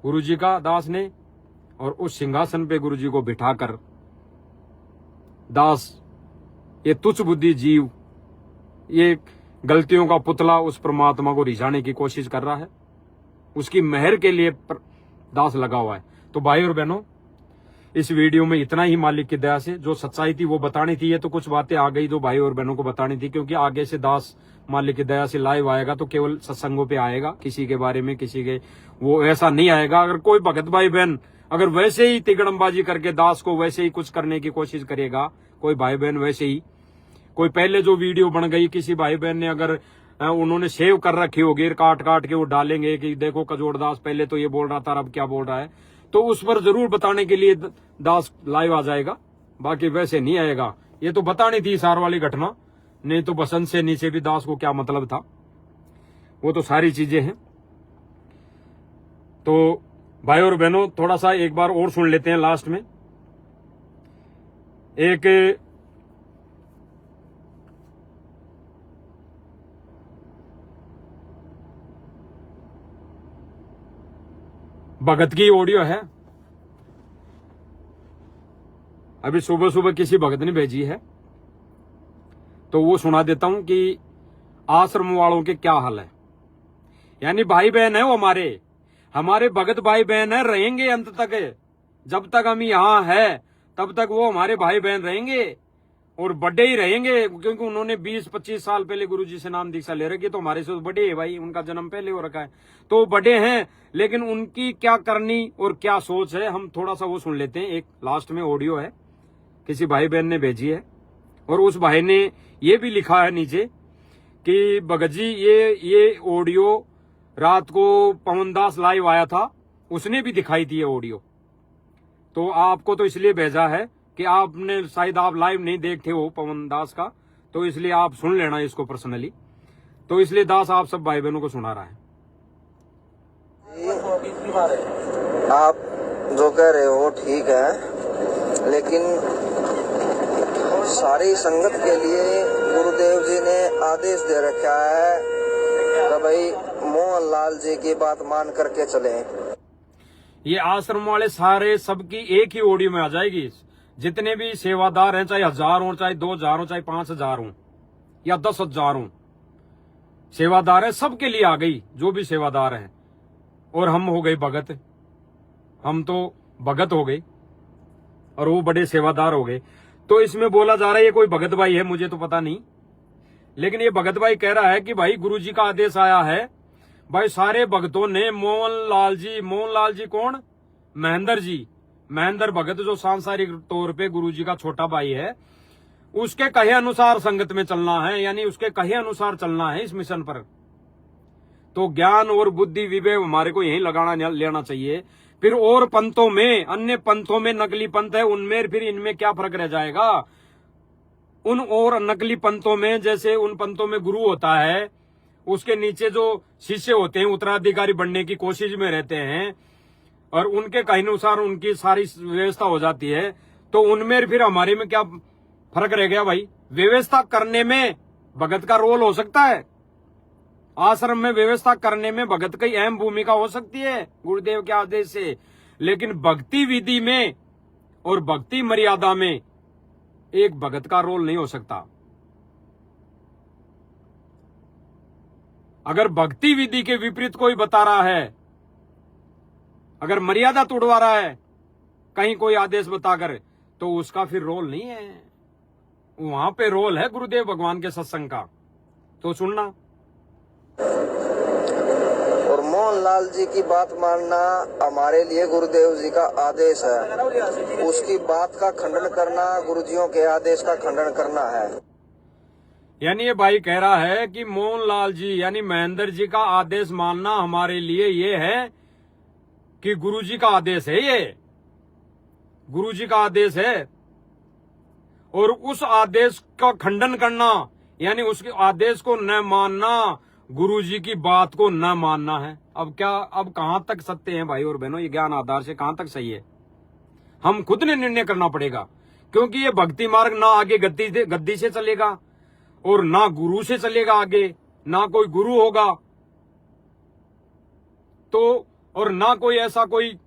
S1: गुरुजी का, दास ने, और उस सिंहासन पे गुरुजी को बिठाकर दास ये तुच्छ बुद्धि जीव, ये गलतियों का पुतला उस परमात्मा को रिझाने की कोशिश कर रहा है, उसकी मेहर के लिए दास लगा हुआ है। तो भाई और बहनों, इस वीडियो में इतना ही मालिक की दया से जो सच्चाई थी वो बतानी थी। ये तो कुछ बातें आ गई जो भाई और बहनों को बतानी थी, क्योंकि आगे से दास मालिक की दया से लाइव आएगा तो केवल सत्संगों पे आएगा, किसी के बारे में किसी के वो ऐसा नहीं आएगा। अगर कोई भगत भाई बहन अगर वैसे ही तिगड़मबाजी करके दास को वैसे ही कुछ करने की कोशिश करेगा, कोई भाई बहन वैसे ही, कोई पहले जो वीडियो बन गई किसी भाई बहन ने अगर उन्होंने सेव कर रखी होगी, काट काट के वो डालेंगे कि देखो कजोड़दास पहले तो ये बोल रहा था, अब क्या बोल रहा है, तो उस पर जरूर बताने के लिए दास लाइव आ जाएगा। बाकी वैसे नहीं आएगा। ये तो बतानी थी सार वाली घटना, नहीं तो बसंत से नीचे भी दास को क्या मतलब था, वो तो सारी चीजें हैं। तो भाई और बहनों, थोड़ा सा एक बार और सुन लेते हैं लास्ट में। एक भगत की ऑडियो है, अभी सुबह सुबह किसी भगत ने भेजी है, तो वो सुना देता हूं कि आश्रम वालों के क्या हाल है। यानी भाई बहन है वो, हमारे भगत भाई बहन है, रहेंगे अंत तक। जब तक हम यहाँ है तब तक वो हमारे भाई बहन रहेंगे और बड़े ही रहेंगे, क्योंकि उन्होंने 20-25 साल पहले गुरुजी से नाम दीक्षा ले रखी, तो हमारे से बड़े है भाई, उनका जन्म पहले हो रखा है, तो बड़े हैं। लेकिन उनकी क्या करनी और क्या सोच है, हम थोड़ा सा वो सुन लेते हैं। एक लास्ट में ऑडियो है, किसी भाई बहन ने भेजी है, और उस भाई ने ये भी लिखा है नीचे कि भगत जी ये ऑडियो रात को पवनदास लाइव आया था, उसने भी दिखाई थी ये ऑडियो, तो आपको तो इसलिए भेजा है कि आपने शायद आप लाइव नहीं देखते हो पवन दास का, तो इसलिए आप सुन लेना इसको पर्सनली। तो इसलिए दास आप सब भाई बहनों को सुना रहा है।
S3: आप जो कह रहे हो ठीक है, लेकिन सारी संगत के लिए गुरुदेव जी ने आदेश दे रखा है कि भाई मोहन लाल जी की बात मान करके चले।
S1: ये आश्रम वाले सारे सबकी एक ही ऑडियो में आ जाएगी। जितने भी सेवादार हैं, चाहे 1000 हो, चाहे 2000 हो, चाहे 5000 हो या 10,000 हो, सेवादार है, सबके लिए आ गई, जो भी सेवादार हैं। और हम हो गए भगत, हम तो भगत हो गए और वो बड़े सेवादार हो गए। तो इसमें बोला जा रहा है ये कोई भगत भाई है, मुझे तो पता नहीं, लेकिन ये भगत भाई कह रहा है कि भाई गुरुजी का आदेश आया है, भाई सारे भक्तों ने मोहन लाल जी कौन, महेंद्र भगत, जो सांसारिक तौर पे गुरुजी का छोटा भाई है, उसके कहे अनुसार संगत में चलना है, यानी उसके कहे अनुसार चलना है इस मिशन पर। तो ज्ञान और बुद्धि विवेक हमारे को यही लगाना लेना चाहिए। फिर और पंथों में, अन्य पंथों में नकली पंथ है, उनमें फिर इनमें क्या फर्क रह जाएगा। उन और नकली पंथों में, जैसे उन पंथों में गुरु होता है, उसके नीचे जो शिष्य होते हैं उत्तराधिकारी बनने की कोशिश में रहते हैं, और उनके कहे अनुसार उनकी सारी व्यवस्था हो जाती है, तो उनमें फिर हमारे में क्या फर्क रह गया भाई। व्यवस्था करने में भगत का रोल हो सकता है, आश्रम में व्यवस्था करने में भगत की अहम भूमिका हो सकती है गुरुदेव के आदेश से, लेकिन भक्ति विधि में और भक्ति मर्यादा में एक भगत का रोल नहीं हो सकता। अगर भक्ति विधि के विपरीत कोई बता रहा है, अगर मर्यादा तोड़वा रहा है कहीं कोई आदेश बताकर, तो उसका फिर रोल नहीं है, वहां पे रोल है गुरुदेव भगवान के सत्संग का। तो सुनना।
S3: और मोहन लाल जी की बात मानना हमारे लिए गुरुदेव जी का आदेश है, उसकी बात का खंडन करना गुरुजियों के आदेश का खंडन करना है।
S1: यानी ये भाई कह रहा है कि मोहन लाल जी यानी महेंद्र जी का आदेश मानना हमारे लिए ये है कि गुरुजी का आदेश है, ये गुरुजी का आदेश है, और उस आदेश का खंडन करना यानी उसके आदेश को न मानना, गुरुजी की बात को न मानना है। अब क्या, अब कहां तक सत्य है भाई और बहनों, ये ज्ञान आधार से कहां तक सही है, हम खुद ने निर्णय करना पड़ेगा। क्योंकि ये भक्ति मार्ग ना आगे गद्दी से चलेगा और ना गुरु से चलेगा, आगे ना कोई गुरु होगा, तो और ना कोई ऐसा कोई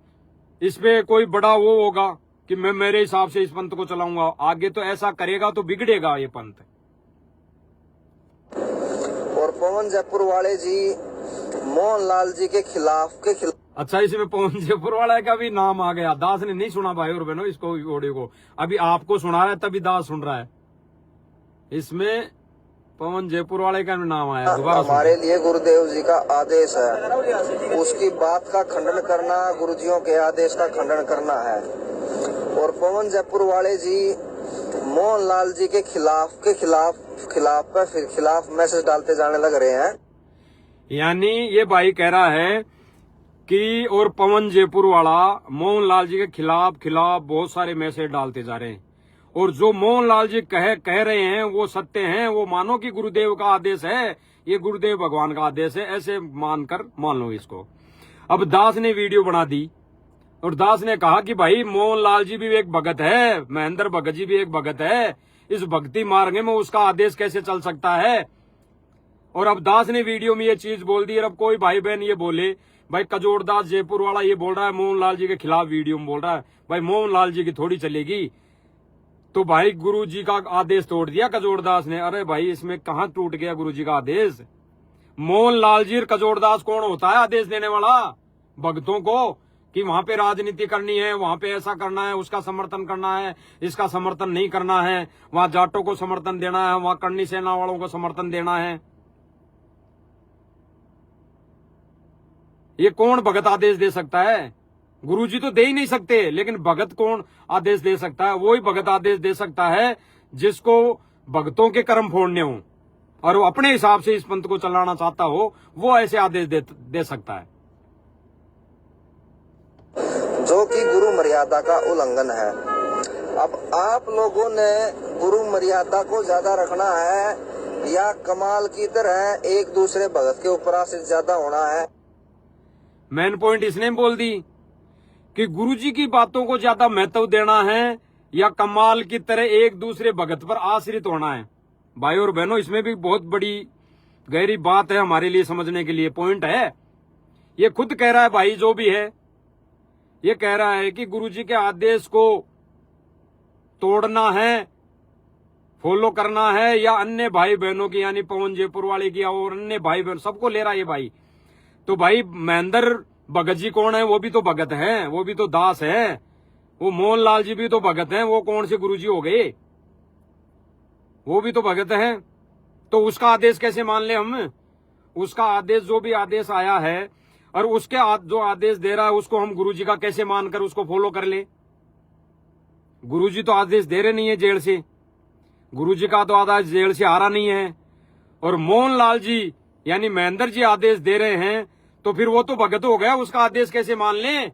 S1: इसमें कोई बड़ा वो होगा कि मैं मेरे हिसाब से इस पंथ को चलाऊंगा। आगे तो ऐसा करेगा तो बिगड़ेगा ये पंथ।
S3: और पवन जयपुर वाले जी मोहन लाल जी के खिलाफ
S1: अच्छा, इसमें पवन जयपुर वाला का भी नाम आ गया। दास ने नहीं सुना भाई और बहनों इसको, ऑडियो को अभी आपको सुना रहा है, तभी दास सुन रहा है। इसमें पवन जयपुर वाले का नाम आया। दोबारा
S3: हमारे लिए गुरुदेव जी का आदेश है, उसकी बात का खंडन करना गुरुजियों के आदेश का खंडन करना है। और पवन जयपुर वाले जी मोहनलाल जी के खिलाफ मैसेज डालते जाने लग रहे हैं।
S1: यानी ये भाई कह रहा है कि और पवन जयपुर वाला मोहनलाल जी के खिलाफ बहुत सारे मैसेज डालते जा रहे हैं, और जो मोहनलाल जी कह रहे हैं वो सत्य हैं। वो मानो कि गुरुदेव का आदेश है, ये गुरुदेव भगवान का आदेश है, ऐसे मानकर मान लो इसको। अब दास ने वीडियो बना दी और दास ने कहा कि भाई मोहनलाल जी भी एक भगत है, महेंद्र भगत जी भी एक भगत है, इस भक्ति मार्ग में उसका आदेश कैसे चल सकता है। और अब दास ने वीडियो में ये चीज बोल दी। और अब कोई भाई बहन ये बोले भाई कजोड़दास जयपुर वाला ये बोल रहा है मोहनलाल जी के खिलाफ वीडियो में बोल रहा है, भाई मोहनलाल जी की थोड़ी चलेगी। तो भाई गुरु जी का आदेश तोड़ दिया कजोड़दास ने। अरे भाई इसमें कहां टूट गया गुरु जी का आदेश। मोहनलाल जी कजोड़दास कौन होता है आदेश देने वाला भक्तों को कि वहां पे राजनीति करनी है, वहां पे ऐसा करना है, उसका समर्थन करना है, इसका समर्थन नहीं करना है, वहां जाटों को समर्थन देना है, वहां करनी सेना वालों को समर्थन देना है। ये कौन भगत आदेश दे सकता है? गुरुजी तो दे ही नहीं सकते, लेकिन भगत कौन आदेश दे सकता है? वही भगत आदेश दे सकता है जिसको भक्तों के कर्म फोड़ने हो और वो अपने हिसाब से इस पंथ को चलाना चाहता हो, वो ऐसे आदेश दे सकता है,
S3: जो कि गुरु मर्यादा का उल्लंघन है। अब आप लोगों ने गुरु मर्यादा को ज्यादा रखना है या कमाल की तरह एक दूसरे भगत के ऊपर आश्रित ज्यादा होना है?
S1: मेन पॉइंट इसने बोल दी कि गुरुजी की बातों को ज्यादा महत्व देना है या कमाल की तरह एक दूसरे भगत पर आश्रित होना है। भाई और बहनों, इसमें भी बहुत बड़ी गहरी बात है हमारे लिए समझने के लिए, पॉइंट है। ये खुद कह रहा है भाई, जो भी है ये कह रहा है कि गुरुजी के आदेश को तोड़ना है, फॉलो करना है, या अन्य भाई बहनों की यानी पवन जयपुर वाले की और अन्य भाई बहन सबको ले रहा है ये भाई। तो भाई महेंद्र भगत जी कौन है? वो भी तो भगत हैं, वो भी तो दास है। वो मोहनलाल जी भी तो भगत हैं, वो कौन से गुरुजी हो गए? वो भी तो भगत हैं। तो उसका आदेश कैसे मान ले हम? उसका आदेश, जो भी आदेश आया है और उसके जो आदेश दे रहा है उसको हम गुरुजी का कैसे मानकर उसको फॉलो कर ले? गुरुजी तो आदेश दे रहे नहीं है जेल से, गुरुजी का तो आदेश जेल से आ रहा नहीं है, और मोहनलाल जी यानी महेंद्र जी आदेश दे रहे हैं, तो फिर वो तो भगत हो गया, उसका आदेश कैसे मान लें?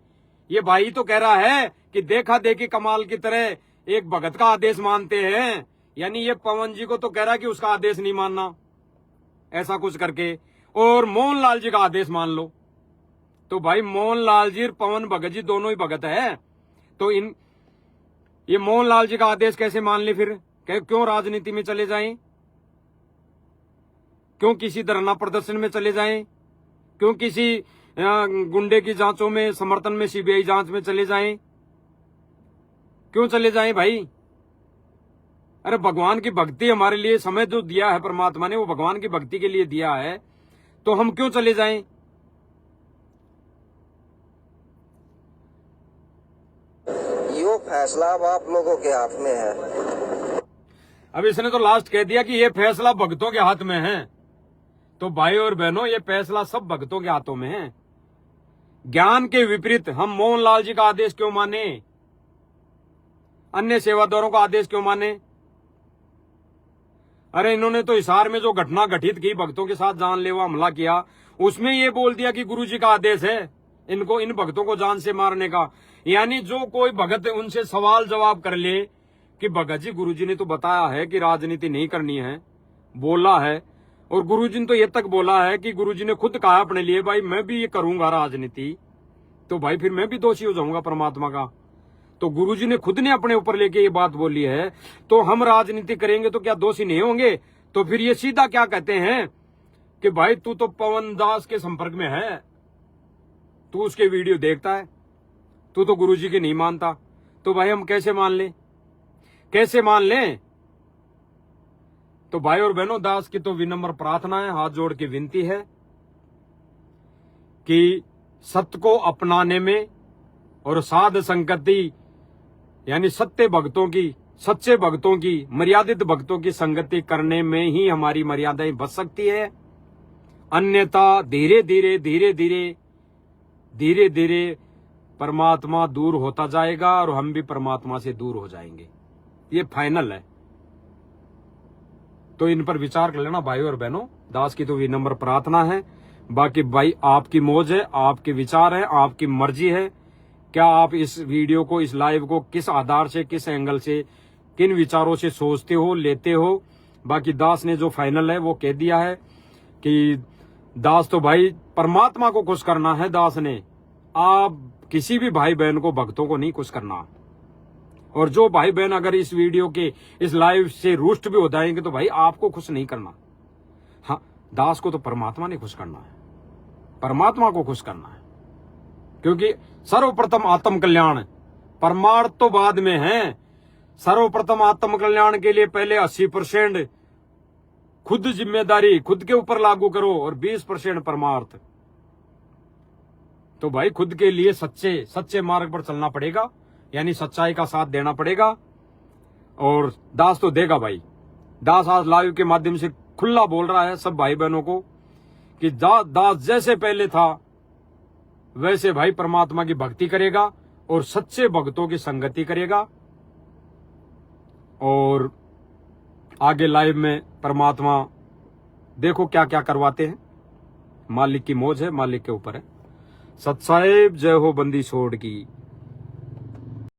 S1: ये भाई तो कह रहा है कि देखा देखी कमाल की तरह एक भगत का आदेश मानते हैं, यानी ये पवन जी को तो कह रहा है कि उसका आदेश नहीं मानना, ऐसा कुछ करके, और मोहनलाल जी का आदेश मान लो। तो भाई मोहनलाल जी और पवन भगत जी दोनों ही भगत है, तो ये मोहनलाल जी का आदेश कैसे मान ले? फिर क्यों राजनीति में चले जाएं? क्यों किसी धरना प्रदर्शन में चले जाएं? क्यों किसी गुंडे की जांचों में समर्थन में सीबीआई जांच में चले जाएं? क्यों चले जाएं भाई? अरे भगवान की भक्ति हमारे लिए समय जो दिया है परमात्मा ने, वो भगवान की भक्ति के लिए दिया है, तो हम क्यों चले जाएं?
S3: यो फैसला अब आप लोगों के हाथ में है।
S1: अब इसने तो लास्ट कह दिया कि ये फैसला भक्तों के हाथ में है। तो भाई और बहनों, ये फैसला सब भक्तों के हाथों में है। ज्ञान के विपरीत हम मोहनलाल जी का आदेश क्यों माने? अन्य सेवादारों का आदेश क्यों माने? अरे इन्होंने तो हिसार में जो घटना घटित की, भक्तों के साथ जानलेवा हमला किया, उसमें ये बोल दिया कि गुरुजी का आदेश है इनको, इन भक्तों को जान से मारने का। यानी जो कोई भगत उनसे सवाल जवाब कर ले कि भगत जी गुरुजी ने तो बताया है कि राजनीति नहीं करनी है, बोला है, और गुरुजी ने तो ये तक बोला है कि गुरुजी ने खुद कहा अपने लिए भाई मैं भी ये करूंगा राजनीति, तो भाई फिर मैं भी दोषी हो जाऊंगा परमात्मा का। तो गुरुजी ने खुद ने अपने ऊपर लेके ये बात बोली है, तो हम राजनीति करेंगे तो क्या दोषी नहीं होंगे? तो फिर ये सीधा क्या कहते हैं कि भाई तू तो पवन दास के संपर्क में है, तू उसके वीडियो देखता है, तू तो गुरुजी के नहीं मानता, तो भाई हम कैसे मान लें? कैसे मान लें? तो भाई और बहनों, दास की तो विनम्र प्रार्थना है, हाथ जोड़ के विनती है कि सत्य को अपनाने में और साध संगति यानी सत्य भक्तों की, सच्चे भक्तों की, मर्यादित भक्तों की संगति करने में ही हमारी मर्यादाएं बच सकती है। अन्यथा धीरे धीरे धीरे धीरे धीरे धीरे परमात्मा दूर होता जाएगा और हम भी परमात्मा से दूर हो जाएंगे। ये फाइनल है। तो इन पर विचार कर लेना भाई और बहनों। दास की तो विनम्र प्रार्थना है। बाकी भाई आपकी मौज है, आपके विचार है, आपकी मर्जी है। क्या आप इस वीडियो को, इस लाइव को किस आधार से, किस एंगल से, किन विचारों से सोचते हो, लेते हो। बाकी दास ने जो फाइनल है वो कह दिया है कि दास तो भाई परमात्मा को खुश करना है। दास ने आप किसी भी भाई बहन को, भक्तों को नहीं खुश करना। और जो भाई बहन अगर इस वीडियो के, इस लाइव से रुष्ट भी हो जाएंगे तो भाई आपको खुश नहीं करना। हाँ, दास को तो परमात्मा ने खुश करना है, परमात्मा को खुश करना है। क्योंकि सर्वप्रथम आत्म कल्याण, परमार्थ तो बाद में है। सर्वप्रथम आत्म कल्याण के लिए पहले 80% खुद जिम्मेदारी खुद के ऊपर लागू करो और 20% परमार्थ। तो भाई खुद के लिए सच्चे मार्ग पर चलना पड़ेगा, यानी सच्चाई का साथ देना पड़ेगा। और दास तो देगा भाई। दास आज लाइव के माध्यम से खुला बोल रहा है सब भाई बहनों को कि दास जैसे पहले था वैसे भाई परमात्मा की भक्ति करेगा और सच्चे भक्तों की संगति करेगा। और आगे लाइव में परमात्मा देखो क्या क्या करवाते हैं। मालिक की मौज है, मालिक के ऊपर है। सत साहेब जय हो बंदी छोड़ की।